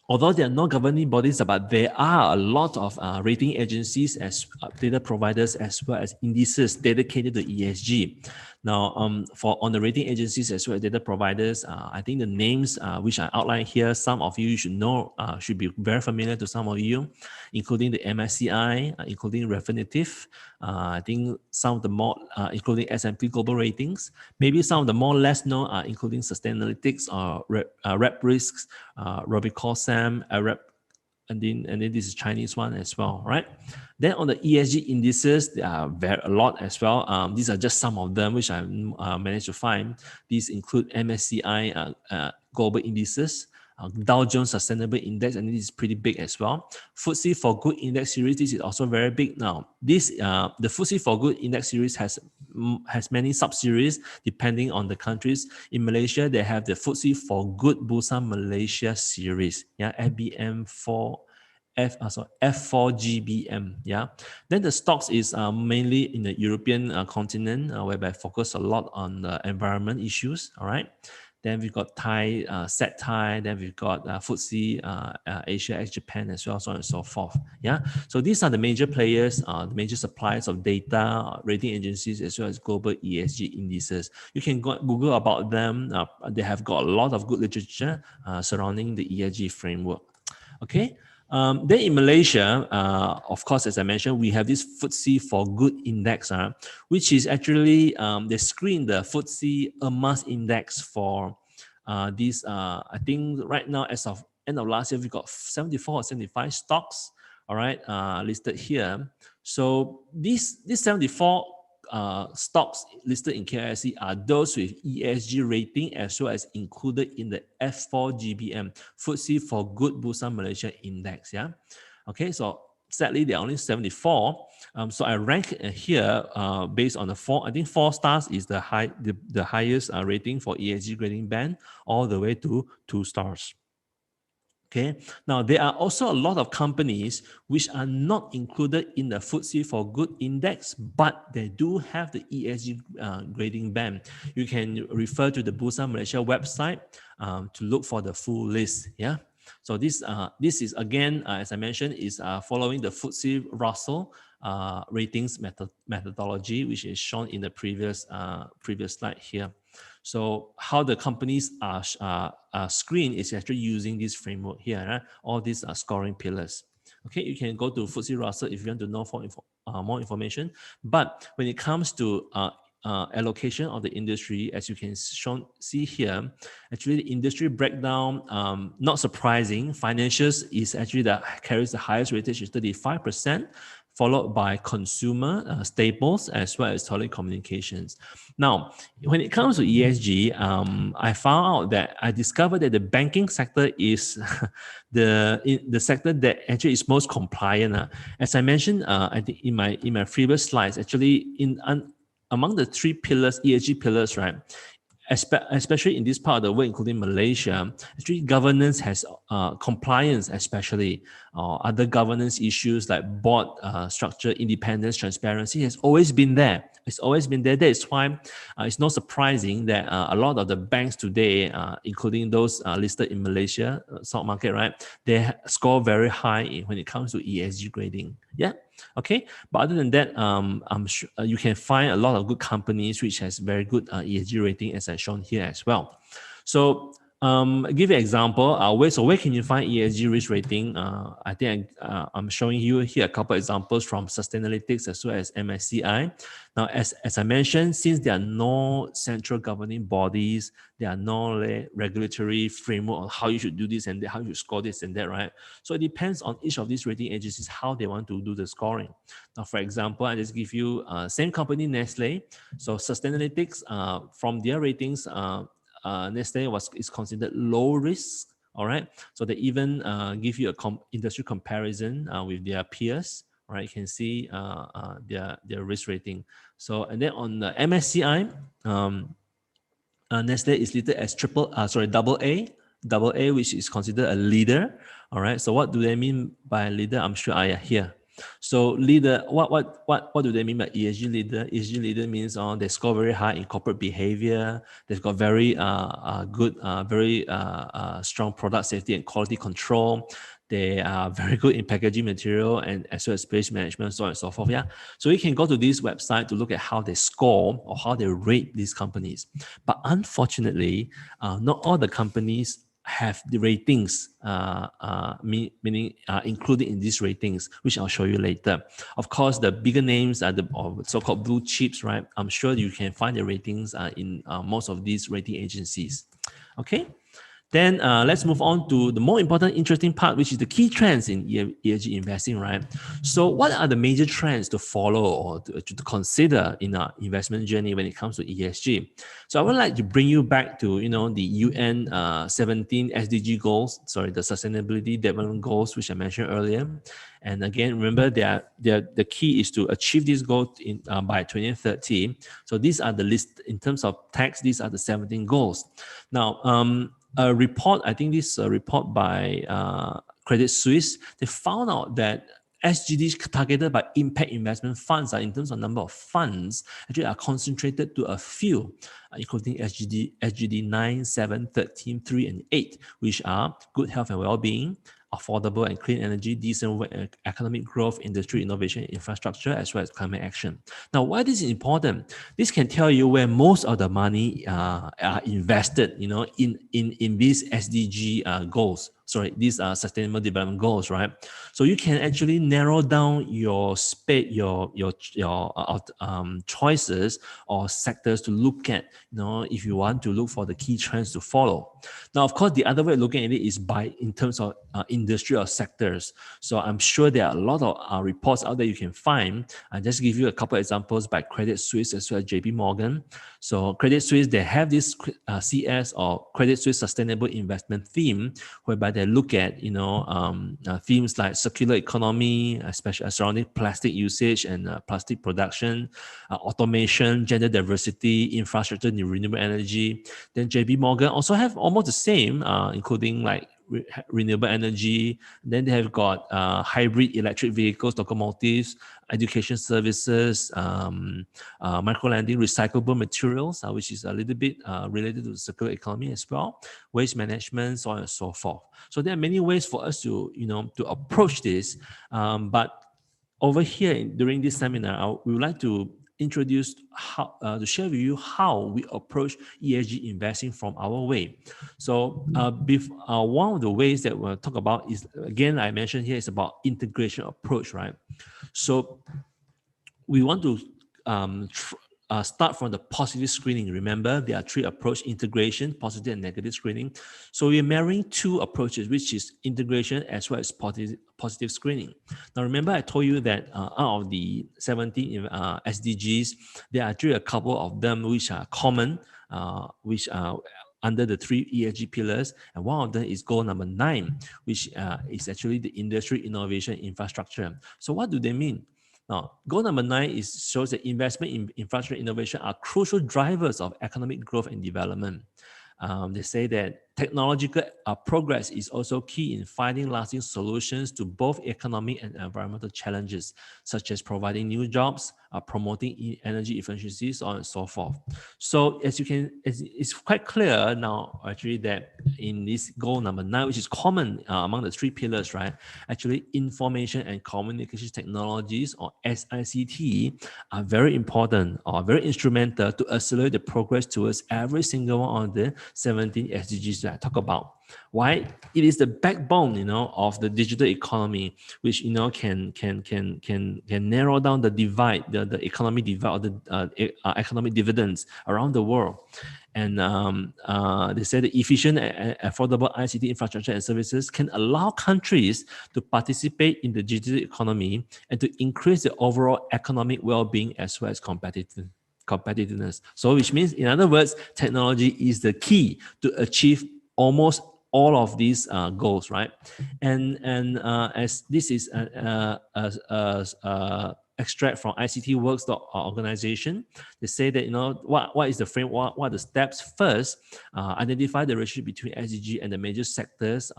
although there are no governing bodies, but there are a lot of rating agencies as data providers as well as indices dedicated to ESG. Now, for on the rating agencies as well as data providers, I think the names which I outlined here, some of you should know, should be very familiar to some of you, including the MSCI, including Refinitiv. I think some of the more, including S&P Global Ratings. Maybe some of the more less known are including Sustainalytics or Rep Risks, Robicosam, and then this is Chinese one as well, right? Then on the ESG indices, there are a lot as well. These are just some of them which I managed to find. These include MSCI global indices, Dow Jones Sustainable Index, and this is pretty big as well. FTSE for Good Index Series, this is also very big now. This the FTSE for Good Index Series has many sub-series depending on the countries. In Malaysia, they have the FTSE for Good Bursa Malaysia series, yeah, FBM4. F4GBM, yeah. Then the stocks is mainly in the European continent, whereby focus a lot on the environment issues, all right. Then we've got Thai, Set Thai, then we've got FTSE, Asia, Japan as well, so on and so forth. Yeah. So these are the major players, the major suppliers of data, rating agencies, as well as global ESG indices. You can go Google about them. They have got a lot of good literature surrounding the ESG framework. Okay. Then in Malaysia, of course, as I mentioned, we have this FTSE for Good index, which is actually, they screen the FTSE Emas index for these, I think right now, as of end of last year, we got 74 or 75 stocks, all right, listed here. So these 74 stocks listed in KIC are those with ESG rating as well as included in the F4GBM, FTSE for Good Bursa Malaysia Index. Yeah. Okay. So sadly, there are only 74. So I rank here based on the I think 4 stars is the highest rating for ESG grading band, all the way to 2 stars. Okay. Now, there are also a lot of companies which are not included in the FTSE for Good index, but they do have the ESG grading band. You can refer to the Bursa Malaysia website to look for the full list. Yeah. So this is again, as I mentioned, is following the FTSE Russell ratings methodology, which is shown in the previous slide here. So how the companies are screened is actually using this framework here, right? All these are scoring pillars. Okay, you can go to FTSE Russell if you want to know more information. But when it comes to allocation of the industry, as you can see here, actually the industry breakdown, not surprising, financials is actually carries the highest weightage, is 35%. Followed by consumer staples as well as telecommunications. Now, when it comes to ESG, I discovered that the banking sector is the sector that actually is most compliant. As I mentioned, I think in my previous slides, actually among the 3 pillars, ESG pillars, right? Especially in this part of the world, including Malaysia, actually governance has compliance, especially other governance issues like board structure, independence, transparency has always been there. It's always been there. That is why it's not surprising that a lot of the banks today, including those listed in Malaysia stock market, right, they score very high when it comes to ESG grading. Yeah. Okay, but other than that, I'm sure you can find a lot of good companies which has very good ESG rating, as I shown here as well. So I'll give you an example. Where can you find ESG risk rating? I think I'm showing you here a couple of examples from Sustainalytics as well as MSCI. Now, as I mentioned, since there are no central governing bodies, there are no regulatory framework on how you should do this and how you should score this and that, right? So it depends on each of these rating agencies how they want to do the scoring. Now, for example, I just give you same company, Nestle. So Sustainalytics, from their ratings, Nestle is considered low risk. All right, so they even give you a industry comparison with their peers. All right, you can see their risk rating. So and then on the MSCI, Nestle is listed as double A, which is considered a leader. All right, so what do they mean by leader? I'm sure I are here. So leader, what do they mean by ESG leader? ESG leader means they score very high in corporate behavior. They've got very good, very strong product safety and quality control. They are very good in packaging material and as well as space management, so on and so forth. Yeah. So you can go to this website to look at how they score or how they rate these companies. But unfortunately, not all the companies have the ratings, meaning included in these ratings, which I'll show you later. Of course, the bigger names are the so-called blue chips, right? I'm sure you can find the ratings in most of these rating agencies. Okay. Then let's move on to the more important, interesting part, which is the key trends in ESG investing, right? So what are the major trends to follow or to consider in our investment journey when it comes to ESG? So I would like to bring you back to, the UN 17 SDG goals, the Sustainability Development Goals, which I mentioned earlier. And again, remember the key is to achieve these goals by 2030. So these are the list in terms of text. These are the 17 goals. Now, a report, I think this report by Credit Suisse, they found out that SGDs targeted by impact investment funds in terms of number of funds actually are concentrated to a few, including SGD 9, 7, 13, 3, and 8, which are good health and well-being, affordable and clean energy, decent economic growth, industry innovation, infrastructure, as well as climate action. Now, why this is important? This can tell you where most of the money are invested, in these SDG goals. These are sustainable development goals, right? So you can actually narrow down your choices or sectors to look at, if you want to look for the key trends to follow. Now, of course, the other way of looking at it is in terms of industry or sectors. So I'm sure there are a lot of reports out there you can find. I'll just give you a couple of examples by Credit Suisse as well as JP Morgan. So Credit Suisse, they have this CS or Credit Suisse Sustainable Investment theme, whereby they look at, themes like circular economy, especially surrounding plastic usage and plastic production, automation, gender diversity, infrastructure, renewable energy. Then JP Morgan also have almost the same, including like renewable energy. Then they have got hybrid electric vehicles, locomotives, education services, micro-lending, recyclable materials, which is a little bit related to the circular economy as well, waste management, so on and so forth. So there are many ways for us to, to approach this. But over here during this seminar, we would like to introduce how to share with you how we approach ESG investing from our way. So one of the ways that we'll talk about is, again, I mentioned here, is about integration approach, right? So we want to start from the positive screening. Remember, there are three approaches: integration, positive and negative screening. So we're marrying two approaches, which is integration as well as positive screening. Now, remember I told you that out of the 17 SDGs, there are actually a couple of them which are common, which are under the three ESG pillars, and one of them is goal number 9, which is actually the industry, innovation, infrastructure. So what do they mean? Now, goal number 9 shows that investment in infrastructure innovation are crucial drivers of economic growth and development. They say that technological progress is also key in finding lasting solutions to both economic and environmental challenges, such as providing new jobs, promoting energy efficiency, so on and so forth. So as you can, it's quite clear now, actually, that in this goal number 9, which is common among the three pillars, right? Actually, information and communication technologies, or SICT, are very important or very instrumental to accelerate the progress towards every single one of the 17 SDGs that I talk about. Why? It is the backbone, of the digital economy, which can narrow down the divide, the economic divide, or the economic dividends around the world. And they say the efficient and affordable ICT infrastructure and services can allow countries to participate in the digital economy and to increase the overall economic well-being as well as competitiveness. So which means, in other words, technology is the key to achieve almost all of these goals, right? And as this is extract from ICT organization, they say that, what is the framework, what are the steps? First, identify the relationship between SDG and the major sectors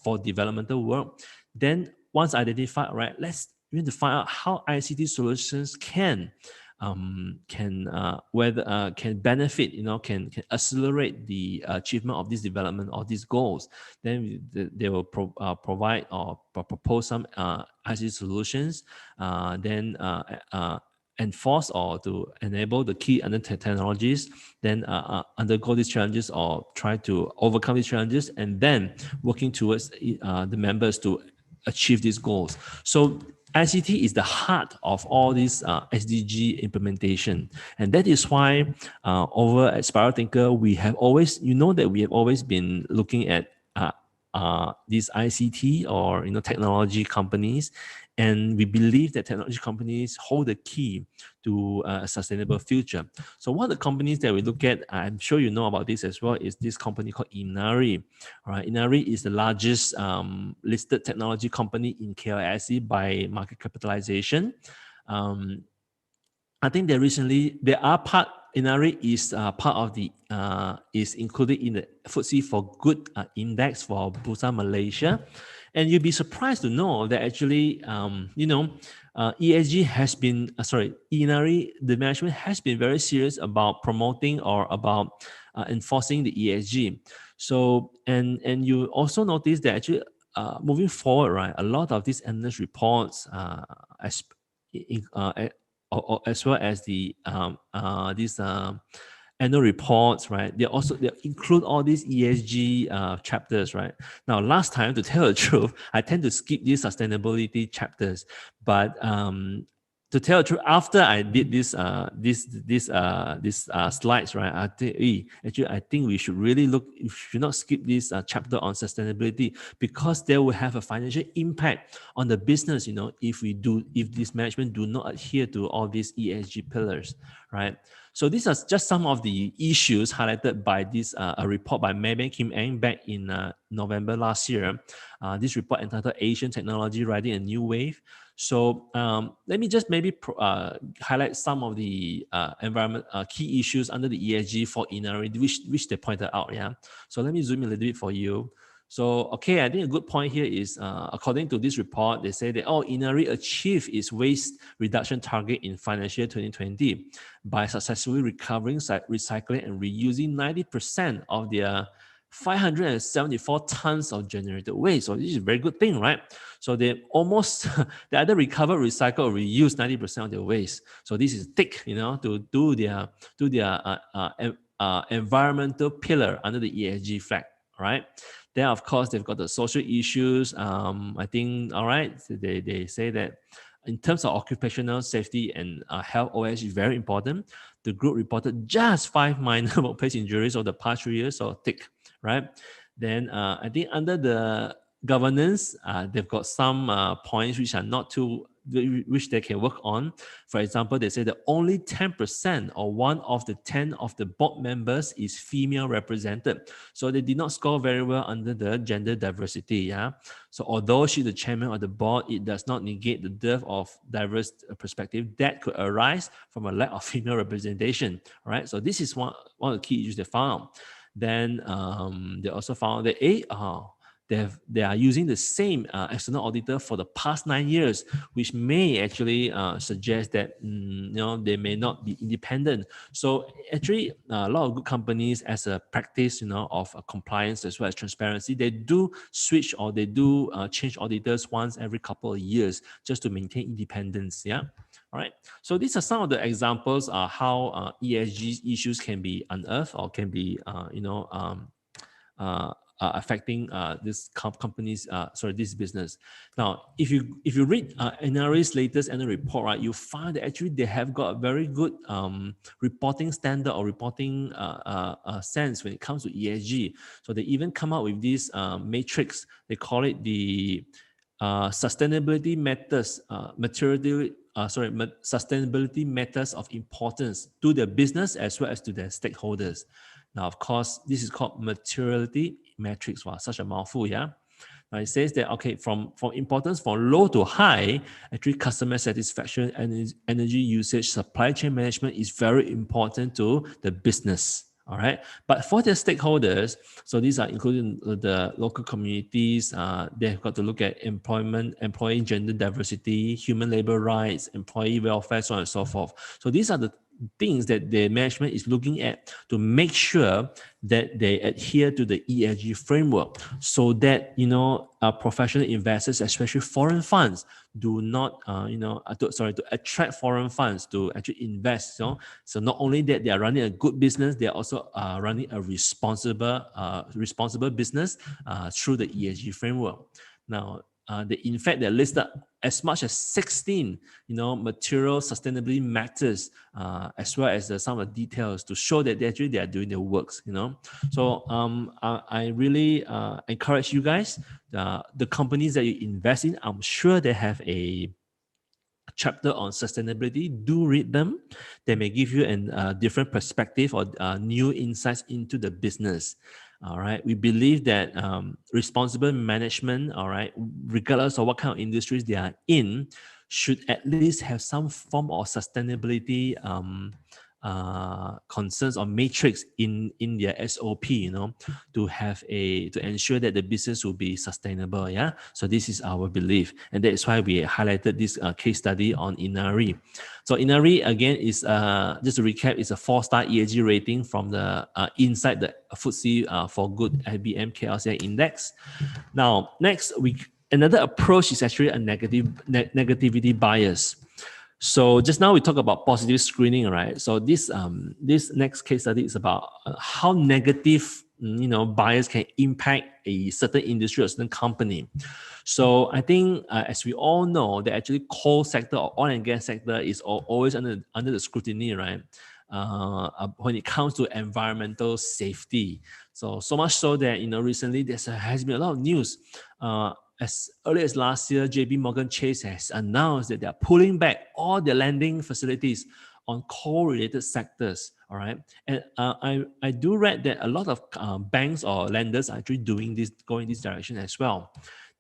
for developmental work. Then once identified, right, let's we want to find out how ICT solutions can benefit, can accelerate the achievement of this development or these goals. Then they will provide or propose some ICT solutions, enforce or to enable the key technologies, then undergo these challenges or try to overcome these challenges, and then working towards the members to achieve these goals. So ICT is the heart of all this SDG implementation. And that is why over at Spiral Thinker, we have always been looking at these ICT or technology companies, and we believe that technology companies hold the key to a sustainable future. So one of the companies that we look at, I'm sure you know about this as well, is this company called Inari. All right, Inari is the largest listed technology company in KLSE by market capitalization. I think Inari is part of the is included in the FTSE for Good index for Bursa Malaysia, and you'll be surprised to know that actually ESG has been Inari, the management has been very serious about promoting or about enforcing the ESG. So and you also notice that actually moving forward, right, a lot of these analyst reports as well as the these annual reports, right? They include all these ESG chapters, right? Now, last time, to tell the truth, I tend to skip these sustainability chapters, but to tell the truth, after I did this slides, right? I think we should really we should not skip this chapter on sustainability, because they will have a financial impact on the business, if this management do not adhere to all these ESG pillars, right? So these are just some of the issues highlighted by this a report by Maybank Kim Eng back in November last year. This report entitled Asian Technology Riding a New Wave. So let me just maybe highlight some of the environment key issues under the ESG for Inari, which they pointed out. Yeah. So let me zoom in a little bit for you. So, okay, I think a good point here is, according to this report, they say that, Inari achieved its waste reduction target in financial year 2020 by successfully recovering, recycling, and reusing 90% of their 574 tons of generated waste. So this is a very good thing, right? So they either recover, recycle, or reuse 90% of their waste. So this is thick, to do their environmental pillar under the ESG flag, right? Then, of course, they've got the social issues. I think, all right, they say that in terms of occupational safety and health, OS is very important. The group reported just 5 minor workplace injuries over the past 3 years, so thick, right? Then I think under the governance, they've got some points which are not too, which they can work on. For example, they say that only 10% or 1 of the 10 of the board members is female represented. So they did not score very well under the gender diversity. Yeah. So although she's the chairman of the board, it does not negate the dearth of diverse perspective that could arise from a lack of female representation. Right. So this is one of the key issues they found. Then they also found that they are using the same external auditor for the past 9 years, which may actually suggest that they may not be independent. So actually, a lot of good companies, as a practice, of compliance as well as transparency, they do switch or they do change auditors once every couple of years just to maintain independence. Yeah. All right. So these are some of the examples how ESG issues can be unearthed or can be affecting this company's this business. Now, if you read NRA's latest annual report, right, you find that actually they have got a very good reporting standard or reporting sense when it comes to ESG. So they even come up with this matrix. They call it the sustainability matters sustainability matters of importance to the business as well as to their stakeholders. Now, of course, this is called materiality matrix. Wow, such a mouthful, yeah. Now it says that, okay, from importance from low to high, actually customer satisfaction and energy usage, supply chain management is very important to the business. All right. But for their stakeholders, so these are including the local communities, they've got to look at employment, employee gender diversity, human labor rights, employee welfare, so on and so forth. So these are the things that the management is looking at to make sure that they adhere to the ESG framework, so that professional investors, especially foreign funds, do not to attract foreign funds to actually invest. So not only that they are running a good business, they are also running a responsible business through the ESG framework. Now, in fact, they're listed as much as 16, material sustainability matters, as well as some of the details to show that they are doing their works. So I really encourage you guys, the companies that you invest in, I'm sure they have a chapter on sustainability. Do read them. They may give you a different perspective or new insights into the business. All right. We believe that responsible management, all right, regardless of what kind of industries they are in, should at least have some form of sustainability concerns or matrix in their SOP, to ensure that the business will be sustainable. Yeah. So this is our belief, and that is why we highlighted this case study on Inari. So Inari, again, is just to recap, is a 4-star ESG rating from the inside the FTSE for good IBM KLCI index. Now, next another approach is actually a negativity bias. So just now we talk about positive screening, right? So this next case study is about how negative bias can impact a certain industry or certain company. So I think as we all know, that actually coal sector or oil and gas sector is always under the scrutiny, right? When it comes to environmental safety. So much so that recently there has been a lot of news. As early as last year, JP Morgan Chase has announced that they are pulling back all their lending facilities on coal-related sectors. All right, and I do read that a lot of banks or lenders are actually going this direction as well.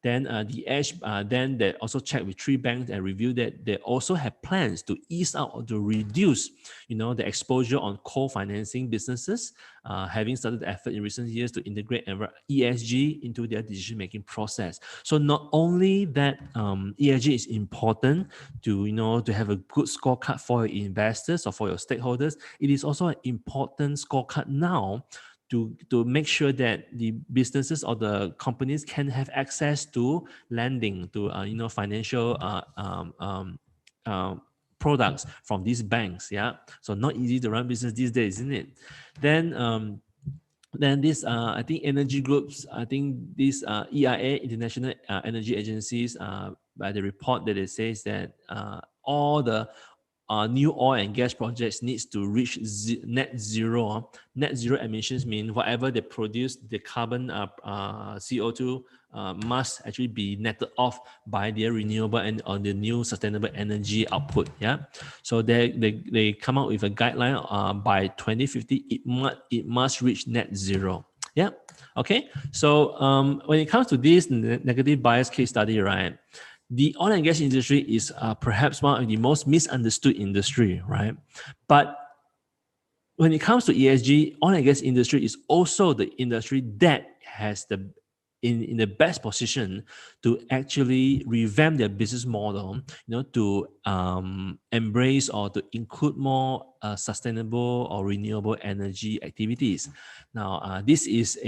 Then the Edge then they also checked with 3 banks and reviewed that they also have plans to ease out or to reduce, the exposure on coal financing businesses, having started the effort in recent years to integrate ESG into their decision-making process. So not only that ESG is important to have a good scorecard for your investors or for your stakeholders, it is also an important scorecard now to make sure that the businesses or the companies can have access to lending, to financial products from these banks. Yeah, so not easy to run business these days, isn't it? Then this, I think energy groups, I think this EIA, International Energy Agencies, by the report that it says that all the new oil and gas projects needs to reach net zero. Net zero emissions mean whatever they produce, the carbon CO2 must actually be netted off by their renewable and or the new sustainable energy output. Yeah, so they come out with a guideline by 2050 it must reach net zero. Yeah. Okay. So when it comes to this negative bias case study, right? The oil and gas industry is perhaps one of the most misunderstood industry, right? But when it comes to ESG, oil and gas industry is also the industry that has in the best position to actually revamp their business model, to embrace or to include more sustainable or renewable energy activities. Now, this is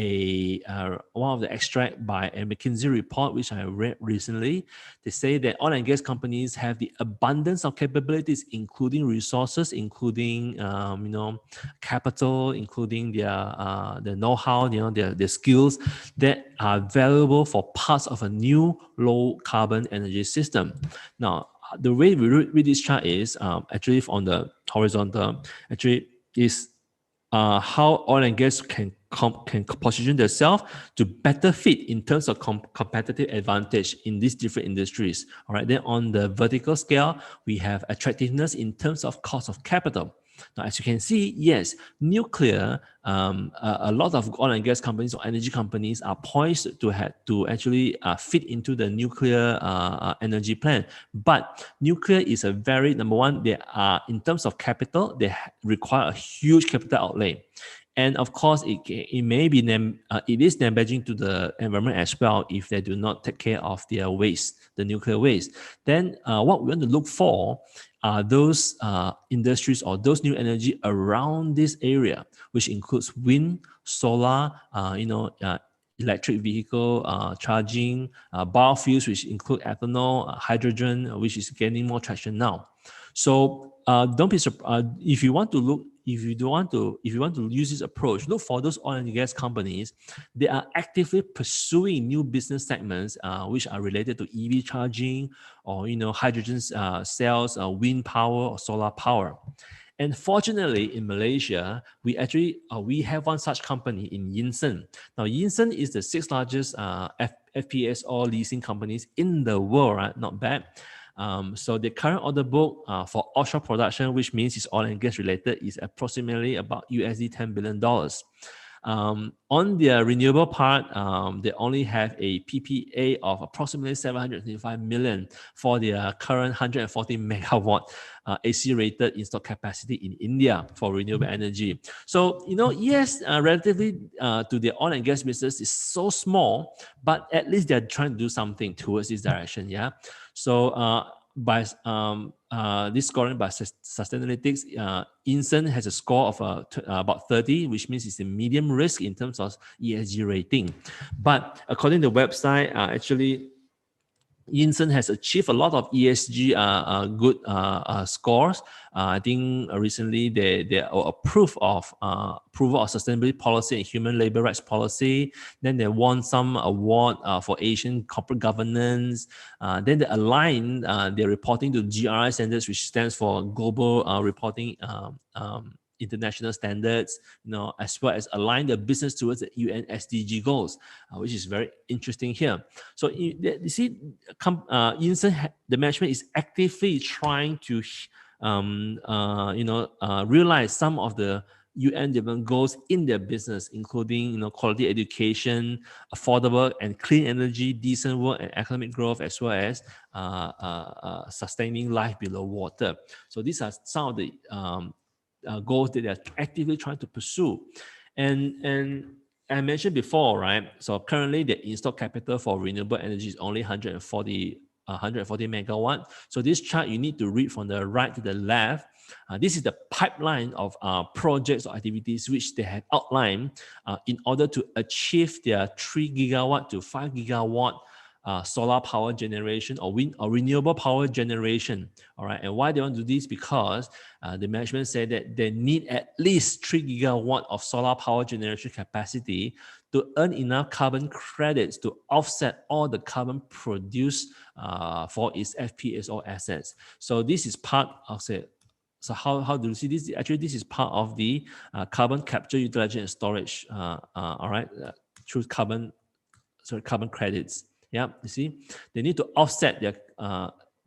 one of the extract by a McKinsey report, which I read recently. They say that oil and gas companies have the abundance of capabilities, including resources, including capital, including their know-how, their skills that are valuable for parts of a new low carbon energy system. Now, the way we read this chart is actually on the horizontal, actually is how oil and gas can position themselves to better fit in terms of competitive advantage in these different industries. All right. Then on the vertical scale, we have attractiveness in terms of cost of capital. Now, as you can see, yes, nuclear, a lot of oil and gas companies or energy companies are poised to actually fit into the nuclear energy plan. But nuclear is a very, number one, they are in terms of capital, they require a huge capital outlay. And of course, it may be it is damaging to the environment as well if they do not take care of their waste, the nuclear waste. Then what we want to look for are those industries or those new energy around this area, which includes wind, solar, electric vehicle charging, biofuels, which include ethanol, hydrogen, which is gaining more traction now. So don't be surprised if you want to use this approach. Look for those oil and gas companies. They are actively pursuing new business segments which are related to EV charging or hydrogen cells, wind power or solar power. And fortunately, in Malaysia, we have one such company in Yinsen. Now, Yinsen is the 6th largest FPSO leasing companies in the world, right? Not bad. So the current order book for offshore production, which means it's oil and gas related, is approximately about $10 billion. On their renewable part, they only have a PPA of approximately 725 million for their current 140 megawatt AC rated installed capacity in India for renewable energy. So, yes, relatively to the oil and gas business is so small, but at least they're trying to do something towards this direction. Yeah. So, by this scoring by Sustainalytics, Yinsen has a score of about 30, which means it's a medium risk in terms of ESG rating. But according to the website, actually, Yinsen has achieved a lot of ESG good scores. I think recently they are approved of approval of sustainability policy and human labor rights policy. Then they won some award for Asian corporate governance. Then they align their reporting to GRI standards, which stands for Global Reporting International Standards, as well as align the business towards the UN SDG goals, which is very interesting here. So you see, Yinsen, the management is actively trying to, realize some of the UN development goals in their business, including quality education, affordable and clean energy, decent work and economic growth, as well as sustaining life below water. So these are some of the goals that they are actively trying to pursue. And I mentioned before, right? So currently the installed capital for renewable energy is only 140 megawatt. So this chart you need to read from the right to the left. This is the pipeline of projects or activities which they have outlined in order to achieve their 3 gigawatt to 5 gigawatt solar power generation or wind or renewable power generation. All right. And why they want to do this? Because the management said that they need at least 3 gigawatt of solar power generation capacity to earn enough carbon credits to offset all the carbon produced for its FPSO assets. So this is part of the. So how do you see this? Actually, this is part of the carbon capture, utilization, and storage. All right, through carbon credits. Yeah, you see, they need to offset their.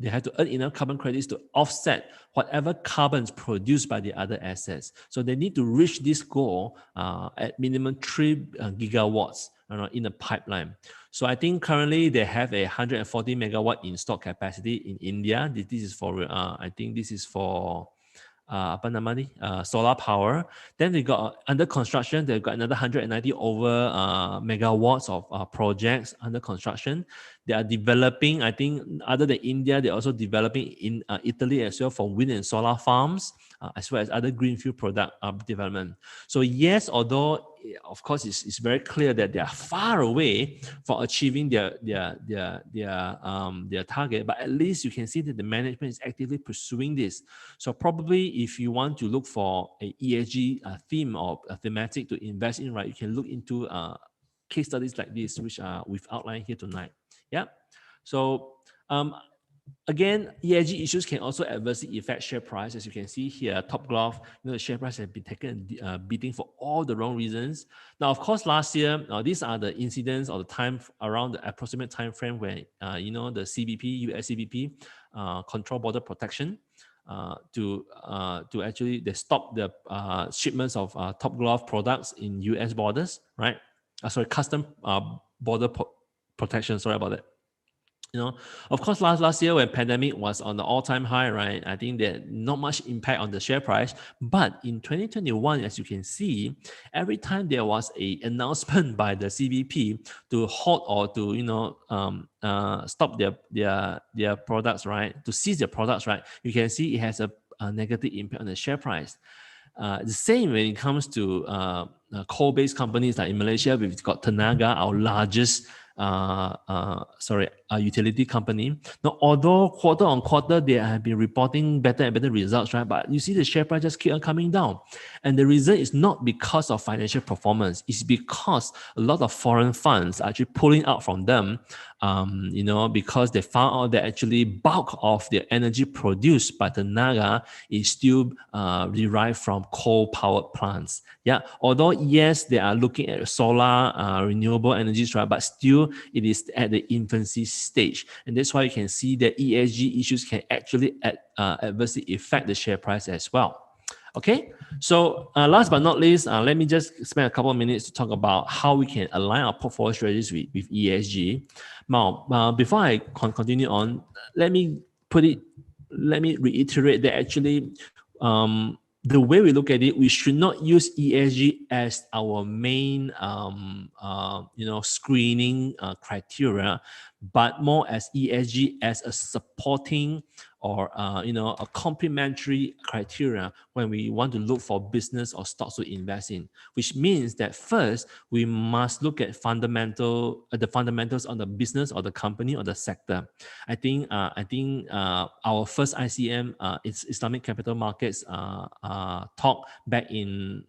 They have to earn enough carbon credits to offset whatever carbons produced by the other assets. So they need to reach this goal at minimum 3 gigawatts in the pipeline. So I think currently they have a 140 megawatt installed capacity in India. This is for I think this is for solar power. Then they got under construction, they've got another 190 over megawatts of projects under construction. They are developing, I think, other than India, they're also developing in Italy as well for wind and solar farms, as well as other greenfield product development. So yes, although of course it's very clear that they are far away from achieving their target, but at least you can see that the management is actively pursuing this. So probably if you want to look for a ESG theme or a thematic to invest in, right, you can look into case studies like this, which we've outlined here tonight. Yeah. So again, ESG issues can also adversely affect share price. As you can see here, Top Glove, the share price has been taken beating for all the wrong reasons. Now, of course, last year, these are the incidents or the time around the approximate time frame when the CBP, US CBP, control border protection. To actually they stop the shipments of Top Glove products in US borders, right? Custom border protection. Sorry about that. Of course, last year when pandemic was on the all-time high, right? I think that not much impact on the share price. But in 2021, as you can see, every time there was a announcement by the CBP to halt or to stop their products, right? To seize their products, right? You can see it has a negative impact on the share price. The same when it comes to coal-based companies like in Malaysia, we've got Tenaga, our largest utility company. Now, although quarter on quarter they have been reporting better and better results, right? But you see the share price just keep on coming down, and the reason is not because of financial performance. It's because a lot of foreign funds are actually pulling out from them, because they found out that actually bulk of the energy produced by Tenaga is still derived from coal-powered plants. Yeah, although yes, they are looking at solar, renewable energies, right? But still, it is at the infancy stage, and that's why you can see that ESG issues can actually adversely affect the share price as well. Okay, so last but not least, let me just spend a couple of minutes to talk about how we can align our portfolio strategies with ESG. Now, before I continue on, let me reiterate that actually, the way we look at it, we should not use ESG as our main, screening criteria, but more as ESG as a supporting or a complementary criteria when we want to look for business or stocks to invest in. Which means that first we must look at the fundamentals on the business or the company or the sector. I think our first ICM, it's Islamic Capital Markets talk back in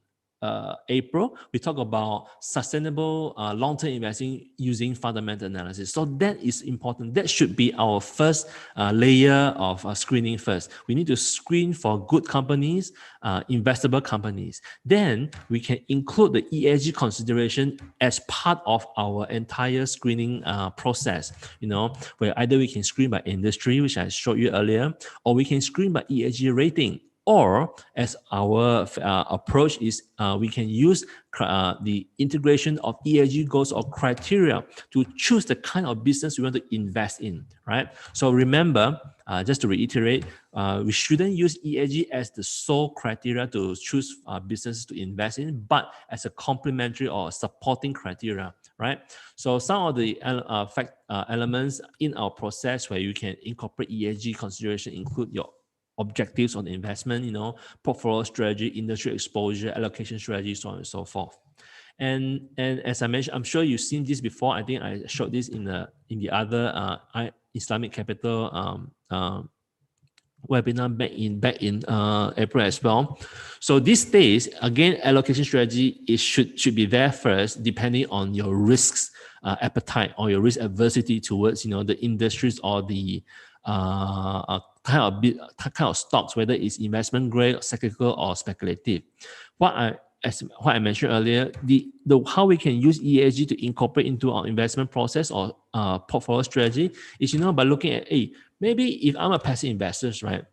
April, we talk about sustainable long-term investing using fundamental analysis. So that is important. That should be our first layer of screening first. We need to screen for good companies, investable companies. Then we can include the ESG consideration as part of our entire screening process, where either we can screen by industry, which I showed you earlier, or we can screen by ESG rating. Or as our approach is, we can use the integration of ESG goals or criteria to choose the kind of business we want to invest in, right? So remember, just to reiterate, we shouldn't use ESG as the sole criteria to choose businesses to invest in, but as a complementary or supporting criteria, right? So some of the elements in our process where you can incorporate ESG consideration include your objectives on investment, portfolio strategy, industry exposure, allocation strategy, so on and so forth. And as I mentioned, I'm sure you've seen this before. I think I showed this in the other Islamic Capital webinar back in April as well. So these days, again, allocation strategy should be there first, depending on your risks appetite or your risk adversity towards the industries or the kind of stocks, whether it's investment grade, cyclical, or speculative. What I mentioned earlier, the how we can use ESG to incorporate into our investment process or portfolio strategy is by looking at maybe if I'm a passive investor, right?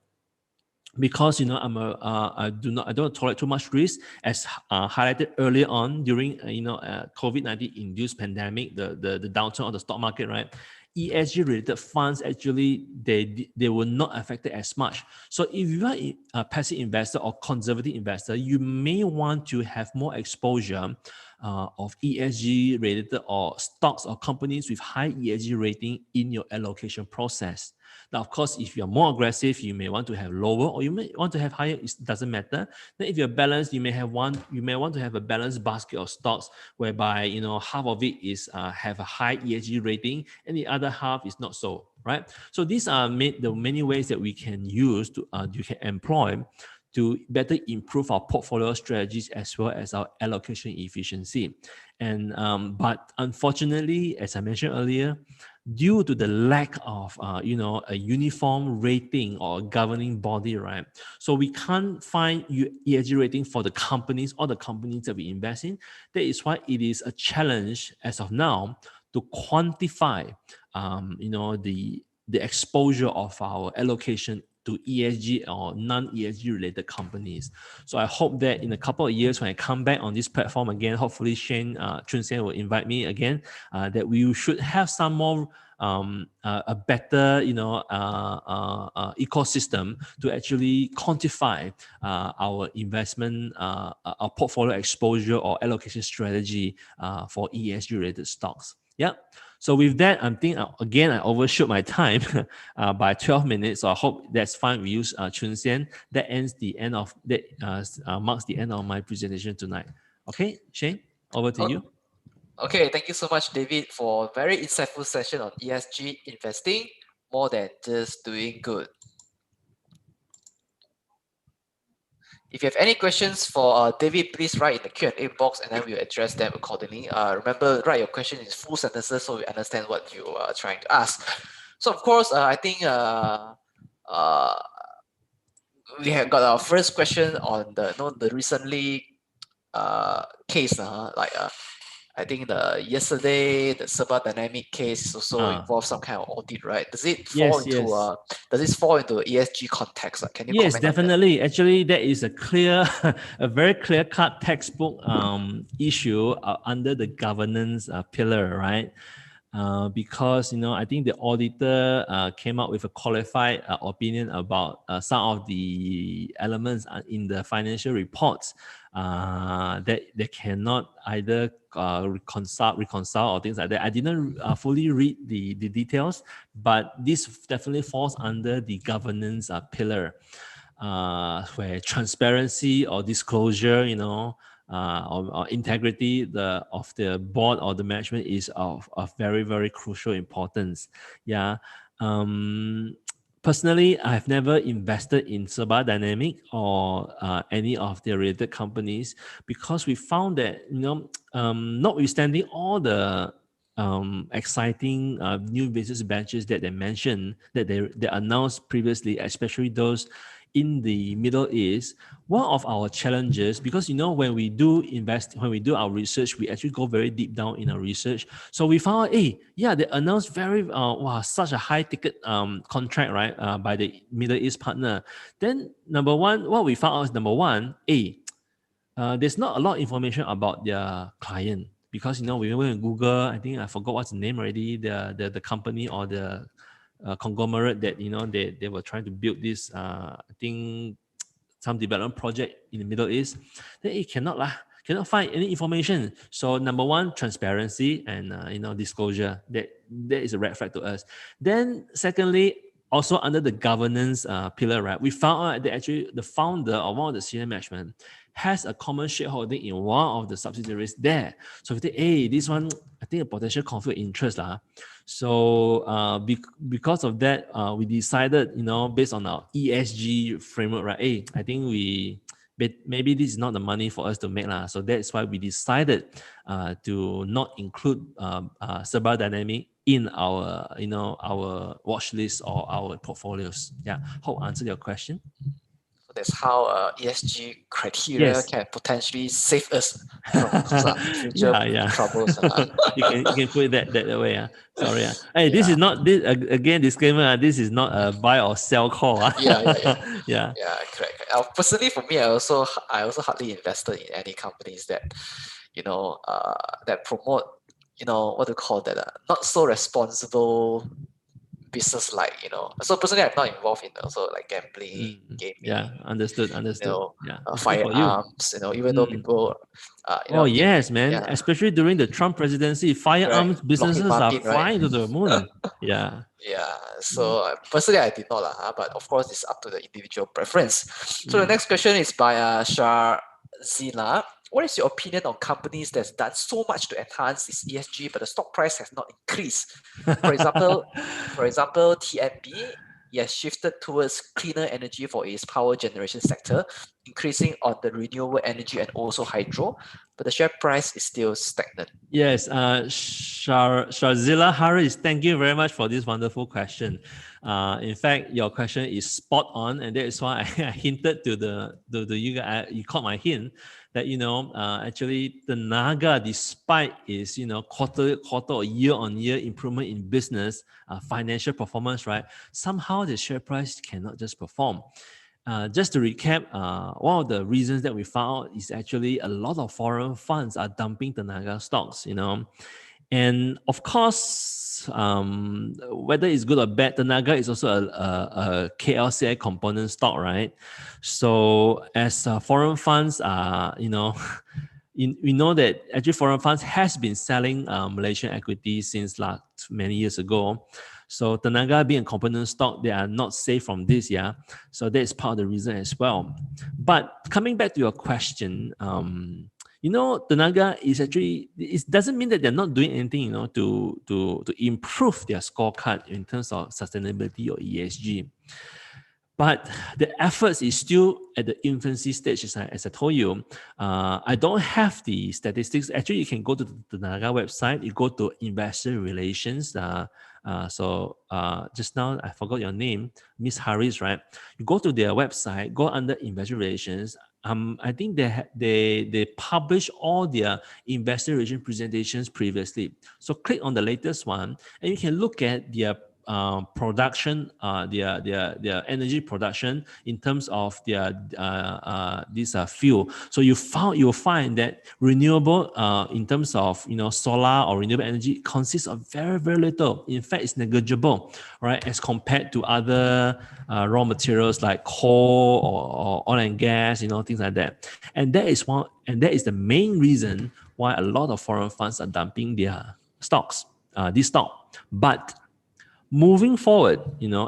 Because I don't tolerate too much risk, as highlighted earlier on during COVID-19 induced pandemic, the downturn of the stock market, right? ESG related funds actually they were not affected as much. So if you are a passive investor or conservative investor, you may want to have more exposure of ESG related or stocks or companies with high ESG rating in your allocation process. Now, of course, if you're more aggressive, you may want to have lower, or you may want to have higher. It doesn't matter. Then, if you're balanced, you may want to have a balanced basket of stocks, whereby half of it is have a high ESG rating, and the other half is not so. Right. So these are the many ways that we can use you can employ to better improve our portfolio strategies as well as our allocation efficiency. And but unfortunately, as I mentioned earlier, due to the lack of a uniform rating or governing body, right? So we can't find ESG rating for the companies or the companies that we invest in. That is why it is a challenge as of now to quantify the exposure of our allocation to ESG or non-ESG related companies. So I hope that in a couple of years when I come back on this platform again, hopefully Chun Sen will invite me again, that we should have some more a better, ecosystem to actually quantify our investment, our portfolio exposure or allocation strategy for ESG related stocks. Yeah. So with that, I'm thinking again I overshoot my time by 12 minutes. So I hope that's fine with you, Chun Sian. That marks the end of my presentation tonight. Okay, Shane, over to you.
Okay, thank you so much, David, for a very insightful session on ESG investing, more than just doing good. If you have any questions for David, please write in the Q&A box and then we'll address them accordingly. Remember, write your question in full sentences so we understand what you are trying to ask. So of course, I think we have got our first question on the recently case, I think yesterday the Serba Dynamic case also involves some kind of audit, right? Does it fall into ESG context? Can you comment on that?
Yes, definitely. Actually, that is a very clear-cut textbook issue under the governance pillar, right? Because I think the auditor came out with a qualified opinion about some of the elements in the financial reports that they cannot either reconcile or things like that. I didn't fully read the details, but this definitely falls under the governance pillar, where transparency or disclosure, or integrity of the board or the management is of very, very crucial importance. Yeah. Personally, I have never invested in Serba Dynamic or any of the related companies because we found that, notwithstanding all the exciting new business ventures that they mentioned, that they announced previously, especially those in the Middle East, one of our challenges, because when we do our research, we actually go very deep down in our research. So we found they announced very such a high ticket contract, right, by the Middle East partner. Then what we found out is there's not a lot of information about their client, because we went to Google. I think I forgot what's the name already. The company or the conglomerate that they were trying to build this I think some development project in the Middle East. Then it cannot find any information. So number one, transparency and disclosure. That is a red flag to us. Then secondly, also under the governance pillar, right, we found out that actually the founder or one of the senior management has a common shareholding in one of the subsidiaries there. So we think, this one, I think a potential conflict of interest. So because of that, we decided, based on our ESG framework, right, I think maybe this is not the money for us to make. So that's why we decided to not include Serba Dynamic in our, our watch list or our portfolios. Yeah, hope I answered your question.
So that's how ESG criteria can potentially save us from some future troubles.
You can put it that way. Sorry. Hey, this is not this again. Disclaimer: this is not a buy or sell call.
Yeah, correct. Personally, for me, I also hardly invested in any companies that that promote what do you call that? Not so responsible business, so personally I'm not involved in also like gambling, gaming.
Understood.
Firearms, even though people
yes, man, especially during the Trump presidency, firearms businesses are flying to the moon.
So personally I did not but of course it's up to the individual preference. So the next question is by Sharzila. What is your opinion on companies that's done so much to enhance its ESG, but the stock price has not increased? For example, TNB has shifted towards cleaner energy for its power generation sector, increasing on the renewable energy and also hydro, but the share price is still stagnant.
Yes, Sharzila Haris, thank you very much for this wonderful question. In fact, your question is spot on, and that is why I hinted to you guys. You caught my hint that actually the Naga, despite its quarter or year-on-year improvement in business financial performance, right, somehow the share price cannot just perform. Just to recap, one of the reasons that we found is actually a lot of foreign funds are dumping the Naga stocks, And of course, whether it's good or bad, Tenaga is also a KLCI component stock, right? So as foreign funds are, we know that actually foreign funds has been selling Malaysian equities since many years ago. So Tenaga being a component stock, they are not safe from this, yeah. So that is part of the reason as well. But coming back to your question, Tenaga is actually, it doesn't mean that they're not doing anything, to improve their scorecard in terms of sustainability or ESG. But the efforts is still at the infancy stage, as I told you. I don't have the statistics. Actually, you can go to the Tenaga website. You go to investor relations. Just now I forgot your name, Miss Harris, right? You go to their website. Go under investor relations. I think they publish all their investor relation presentations previously. So click on the latest one, and you can look at their production, their energy production in terms of their fuel. So you'll find that renewable in terms of solar or renewable energy consists of very, very little. In fact, it's negligible, right, as compared to other raw materials like coal or oil and gas, things like that. And that is the main reason why a lot of foreign funds are dumping their stocks, this stock. But moving forward,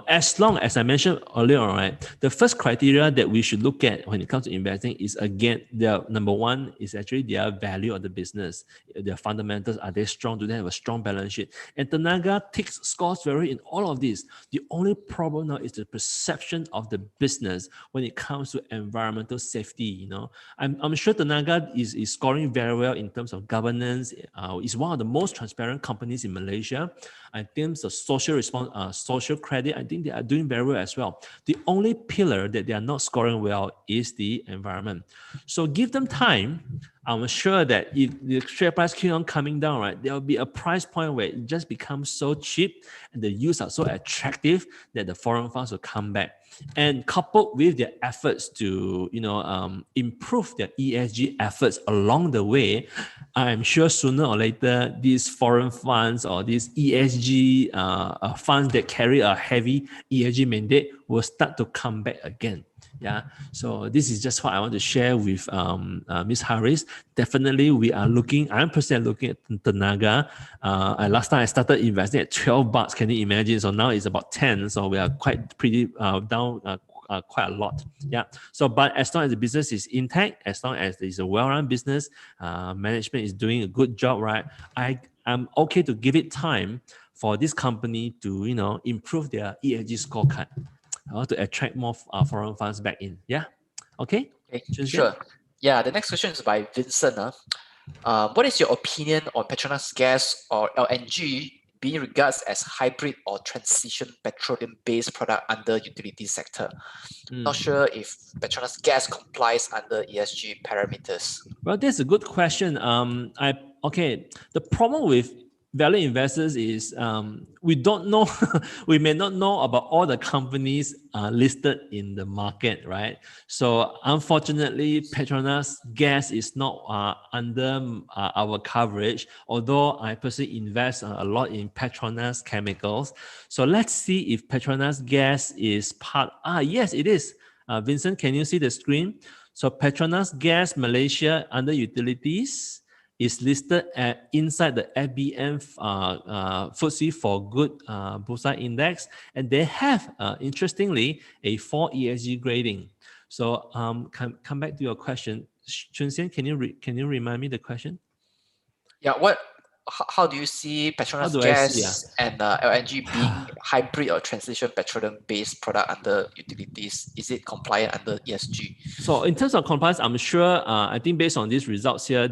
as long as I mentioned earlier, right, the first criteria that we should look at when it comes to investing is, again, their number one is actually their value of the business. Their fundamentals, are they strong? Do they have a strong balance sheet? And Tenaga scores very in all of these. The only problem now is the perception of the business when it comes to environmental safety. I'm sure Tenaga is scoring very well in terms of governance. It's one of the most transparent companies in Malaysia. In terms of social credit, I think they are doing very well as well. The only pillar that they are not scoring well is the environment. So give them time. I'm sure that if the share price keeps on coming down, right, there will be a price point where it just becomes so cheap and the yields are so attractive that the foreign funds will come back. And coupled with their efforts to, improve their ESG efforts along the way, I'm sure sooner or later, these foreign funds or these ESG funds that carry a heavy ESG mandate will start to come back again. Yeah, so this is just what I want to share with Ms. Harris. Definitely, I'm personally looking at Tenaga. Last time I started investing at $12. Can you imagine? So now it's about 10. So we are pretty down quite a lot. Yeah. So, but as long as the business is intact, as long as it's a well-run business, management is doing a good job, right? I'm okay to give it time for this company to, improve their ESG scorecard. To attract more foreign funds back in. Yeah. Okay.
Sure. Yeah. The next question is by Vincent. What is your opinion on Petronas Gas or LNG being regarded as hybrid or transition petroleum-based product under utility sector? Not sure if Petronas Gas complies under ESG parameters.
Well, that's a good question. The problem with value investors is we don't know, we may not know about all the companies listed in the market, right? So unfortunately, Petronas Gas is not under our coverage, although I personally invest a lot in Petronas Chemicals. So let's see if Petronas Gas is part. Yes, it is. Vincent, can you see the screen? So Petronas Gas Malaysia under utilities is listed inside the FBM FTSE for Good Bursa Index, and they have, interestingly, a 4 ESG grading. So come back to your question, Chun Sian. Can you remind me the question?
Yeah. How do you see Petronas Gas and LNG being hybrid or transition petroleum-based product under utilities? Is it compliant under ESG?
So in terms of compliance, I'm sure, I think based on these results here,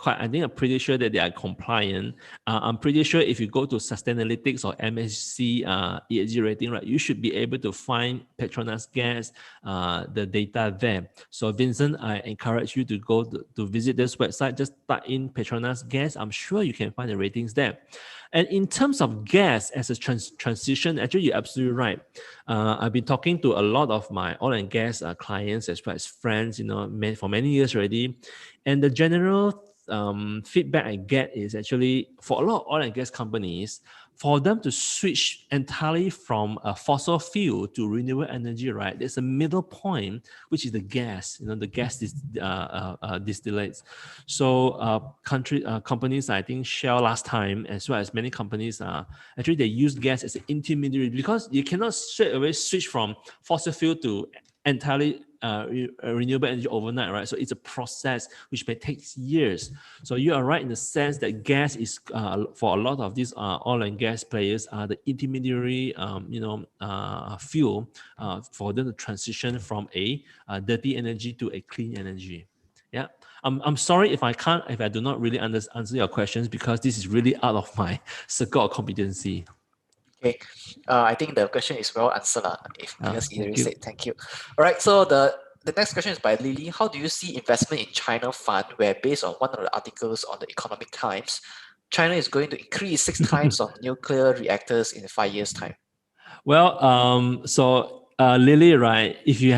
I'm pretty sure that they are compliant. I'm pretty sure if you go to Sustainalytics or MSC ESG rating, right, you should be able to find Petronas Gas, the data there. So Vincent, I encourage you to go to visit this website. Just type in Petronas Gas. I'm sure you can find the ratings there. And in terms of gas as a transition, actually, you're absolutely right. I've been talking to a lot of my oil and gas clients as well as friends, for many years already. And the general feedback I get is actually for a lot of oil and gas companies, for them to switch entirely from a fossil fuel to renewable energy, right? There's a middle point, which is the gas, the gas distillates. So companies, I think Shell last time, as well as many companies, actually they use gas as an intermediary, because you cannot straight away switch from fossil fuel to entirely renewable energy overnight, right? So it's a process which may take years. So you are right in the sense that gas is for a lot of these oil and gas players are the intermediary fuel for them to transition from a dirty energy to a clean energy. Yeah, I'm sorry if I do not really answer your questions, because this is really out of my circle of competency.
Okay, I think the question is well answered, because you already
you.
said thank you. All right, so the next question is by Lily. How do you see investment in China fund, where based on one of the articles on the Economic Times, China is going to increase 6 times on nuclear reactors in 5 years' time?
Well, Lily, right? If you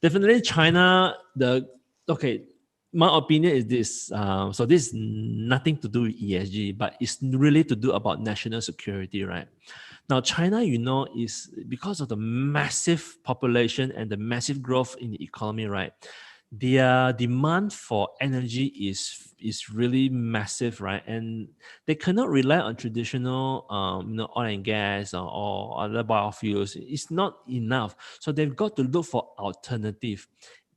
definitely China, my opinion is this. So this is nothing to do with ESG, but it's really to do about national security, right? Now, China, is because of the massive population and the massive growth in the economy, right? Their demand for energy is really massive, right? And they cannot rely on traditional, oil and gas or other biofuels. It's not enough. So they've got to look for alternative.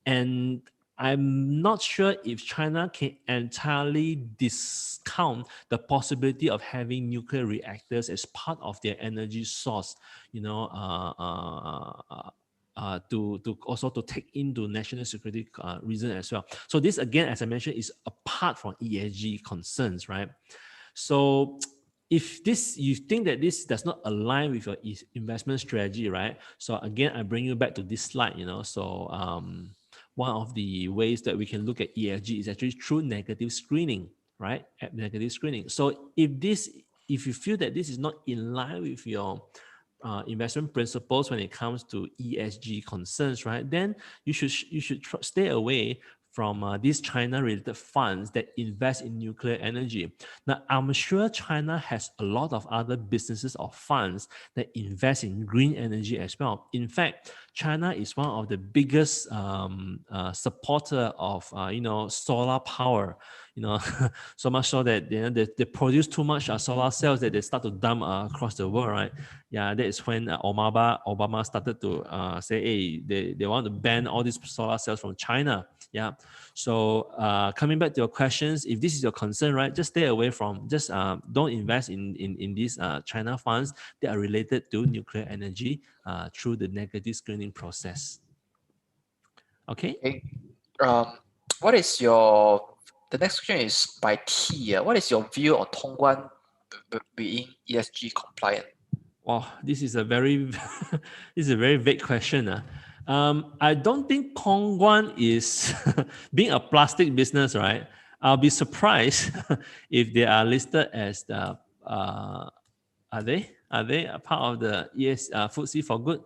And I'm not sure if China can entirely discount the possibility of having nuclear reactors as part of their energy source, to also to take into national security reason as well. So this, again, as I mentioned, is apart from ESG concerns, right? So if you think that this does not align with your investment strategy, right? So again, I bring you back to this slide, one of the ways that we can look at ESG is actually through negative screening, right? At negative screening. So if you feel that this is not in line with your investment principles when it comes to ESG concerns, right? Then you should stay away from these China-related funds that invest in nuclear energy. Now, I'm sure China has a lot of other businesses or funds that invest in green energy as well. In fact, China is one of the biggest supporter of solar power. So much so that they produce too much solar cells that they start to dump across the world, right? Yeah, that is when Obama started to say, hey, they want to ban all these solar cells from China. Yeah. So coming back to your questions, if this is your concern, right, just stay away from, don't invest in these China funds that are related to nuclear energy through the negative screening process. Okay.
What is the next question is by T. What is your view on Tongguan being ESG compliant?
Wow, this is a very vague question. I don't think Tongguan is being a plastic business, right? I'll be surprised if they are listed as the are they a part of the FTSE for Good?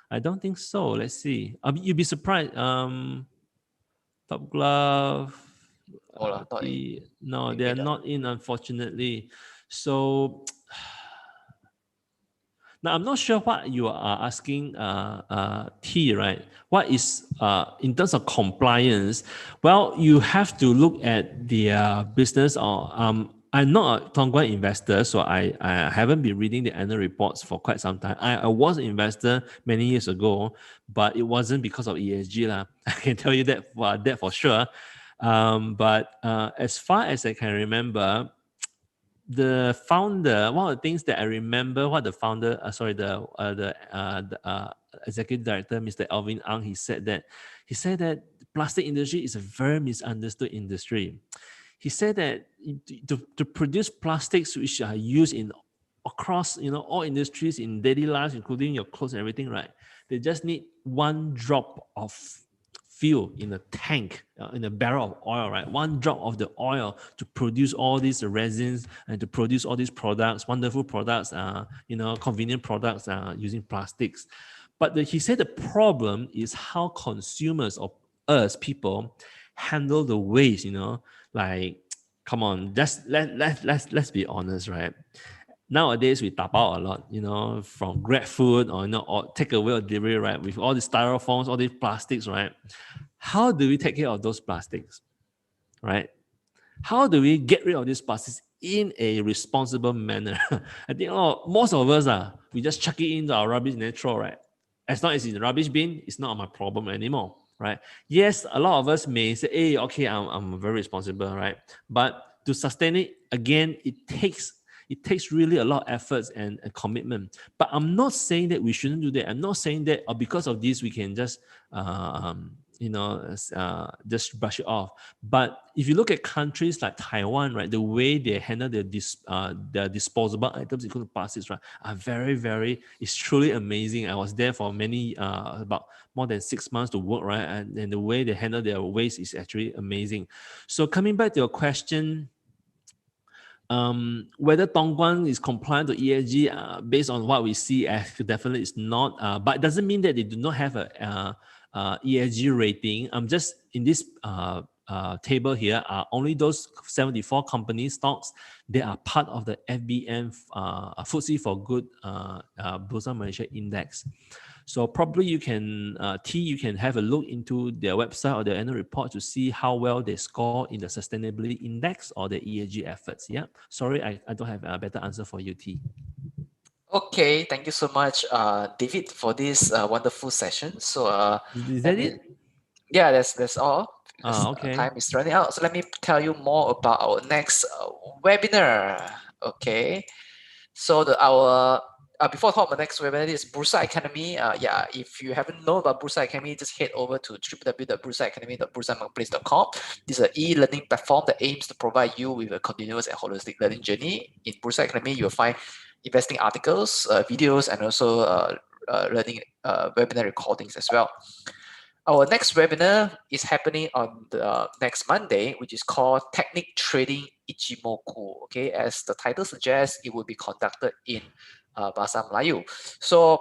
I don't think so. Let's see. You'd be surprised. Top Glove. No, they are not in, unfortunately. So now I'm not sure what you are asking, T, right? What is in terms of compliance? Well, you have to look at their business. Or I'm not a Tongguan investor, so I haven't been reading the annual reports for quite some time. I was an investor many years ago, but it wasn't because of ESG lah. I can tell you that for sure. But as far as I can remember, the founder, one of the things that I remember, what the founder, the executive director, Mr. Alvin Ang, he said that plastic industry is a very misunderstood industry. He said that to produce plastics which are used across all industries in daily lives, including your clothes and everything, right? They just need one drop of fuel in a tank, in a barrel of oil, right? One drop of the oil to produce all these resins and to produce all these products, wonderful products, convenient products using plastics. But he said the problem is how consumers or us people handle the waste, like, come on, let's be honest, right? Nowadays we tap out a lot, from Grab food or or takeaway or delivery, right? With all the styrofoams, all these plastics, right? How do we take care of those plastics, right? How do we get rid of these plastics in a responsible manner? I think most of us we just chuck it into our rubbish and throw, right? As long as it's in the rubbish bin, it's not my problem anymore, right? Yes, a lot of us may say, hey, okay, I'm very responsible, right? But to sustain it, again, it takes really a lot of efforts and commitment. But I'm not saying that we shouldn't do that. I'm not saying that because of this we can just just brush it off. But if you look at countries like Taiwan, right, the way they handle their disposable items, including plastics, right, are very, very, it's truly amazing. I was there for about more than 6 months to work, right, and the way they handle their waste is actually amazing. So coming back to your question, whether Dongguan is compliant to ESG, based on what we see, definitely it's not. But it doesn't mean that they do not have a ESG rating. I'm just in this table here are only those 74 company stocks. They are part of the FBN FTSE for Good Bursa Malaysia Index. So probably you can have a look into their website or their annual report to see how well they score in the sustainability index or the ESG efforts. Yeah. Sorry, I don't have a better answer for you, T.
Okay, thank you so much, David, for this wonderful session. So
is that it?
Yeah, that's all.
Okay.
Time is running out. So let me tell you more about our next webinar. Okay. So our before I talk about the next webinar, this is Bursa Academy. If you haven't known about Bursa Academy, just head over to www.bursaacademy.bursamarketplace.com. This is an e-learning platform that aims to provide you with a continuous and holistic learning journey. In Bursa Academy, you'll find investing articles, videos, and also learning webinar recordings as well. Our next webinar is happening on the next Monday, which is called Technique Trading Ichimoku. Okay, as the title suggests, it will be conducted in Bahasa Melayu. So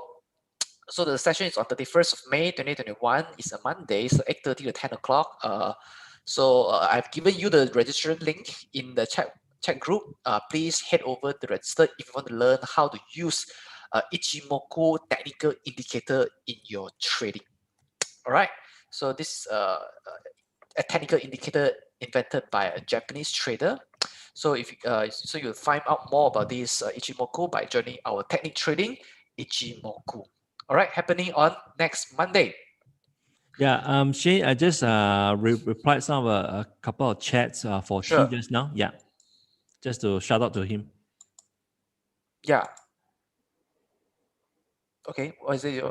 the session is on 31st of May 2021. It's a Monday, so 8:30 to 10 o'clock. I've given you the registration link in the chat group. Please head over to register if you want to learn how to use Ichimoku technical indicator in your trading. All right, so this a technical indicator invented by a Japanese trader. So if so you'll find out more about this Ichimoku by joining our Technique Trading Ichimoku. All right, happening on next Monday.
Yeah, Shane, I just replied some of a couple of chats for T just now. Yeah, just to shout out to him.
Yeah. Okay, what is it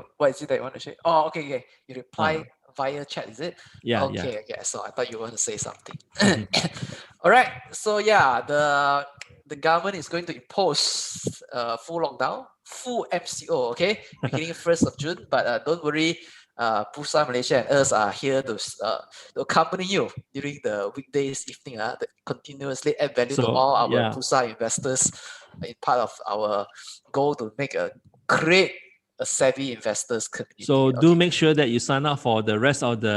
that you want to say? Oh, okay. You reply via chat, is it?
Yeah.
Okay. So I thought you want to say something. All right. So yeah, the government is going to impose full lockdown, full MCO. Okay, beginning 1st of June. But don't worry, Bursa Malaysia and us are here to accompany you during the weekdays evening. To continuously add value to all our Bursa investors in part of our goal to make a savvy investors community.
So do make sure that you sign up for the rest of the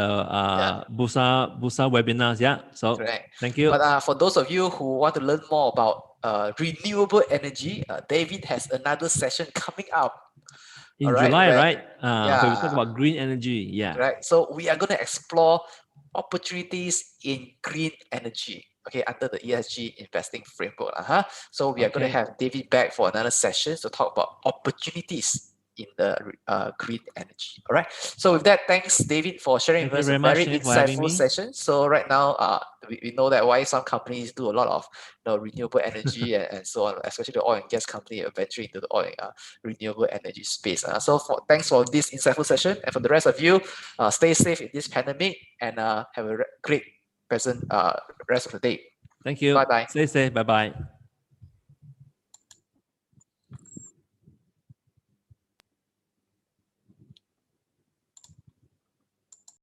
Bursa webinars. Yeah. So
correct.
Thank you.
But for those of you who want to learn more about renewable energy, David has another session coming up
in July, right? Where we talk about green energy. Yeah.
Right. So we are going to explore opportunities in green energy. Okay, under the ESG investing framework. So we are going to have David back for another session to talk about opportunities in the green energy. All right. So with that, thanks David for sharing with us a very insightful session. So right now, we know that why some companies do a lot of renewable energy and so on, especially the oil and gas company are venturing into the oil renewable energy space. Thanks for this insightful session, and for the rest of you, stay safe in this pandemic and have a great rest of the day.
Thank you.
Bye bye.
Stay safe. Bye bye.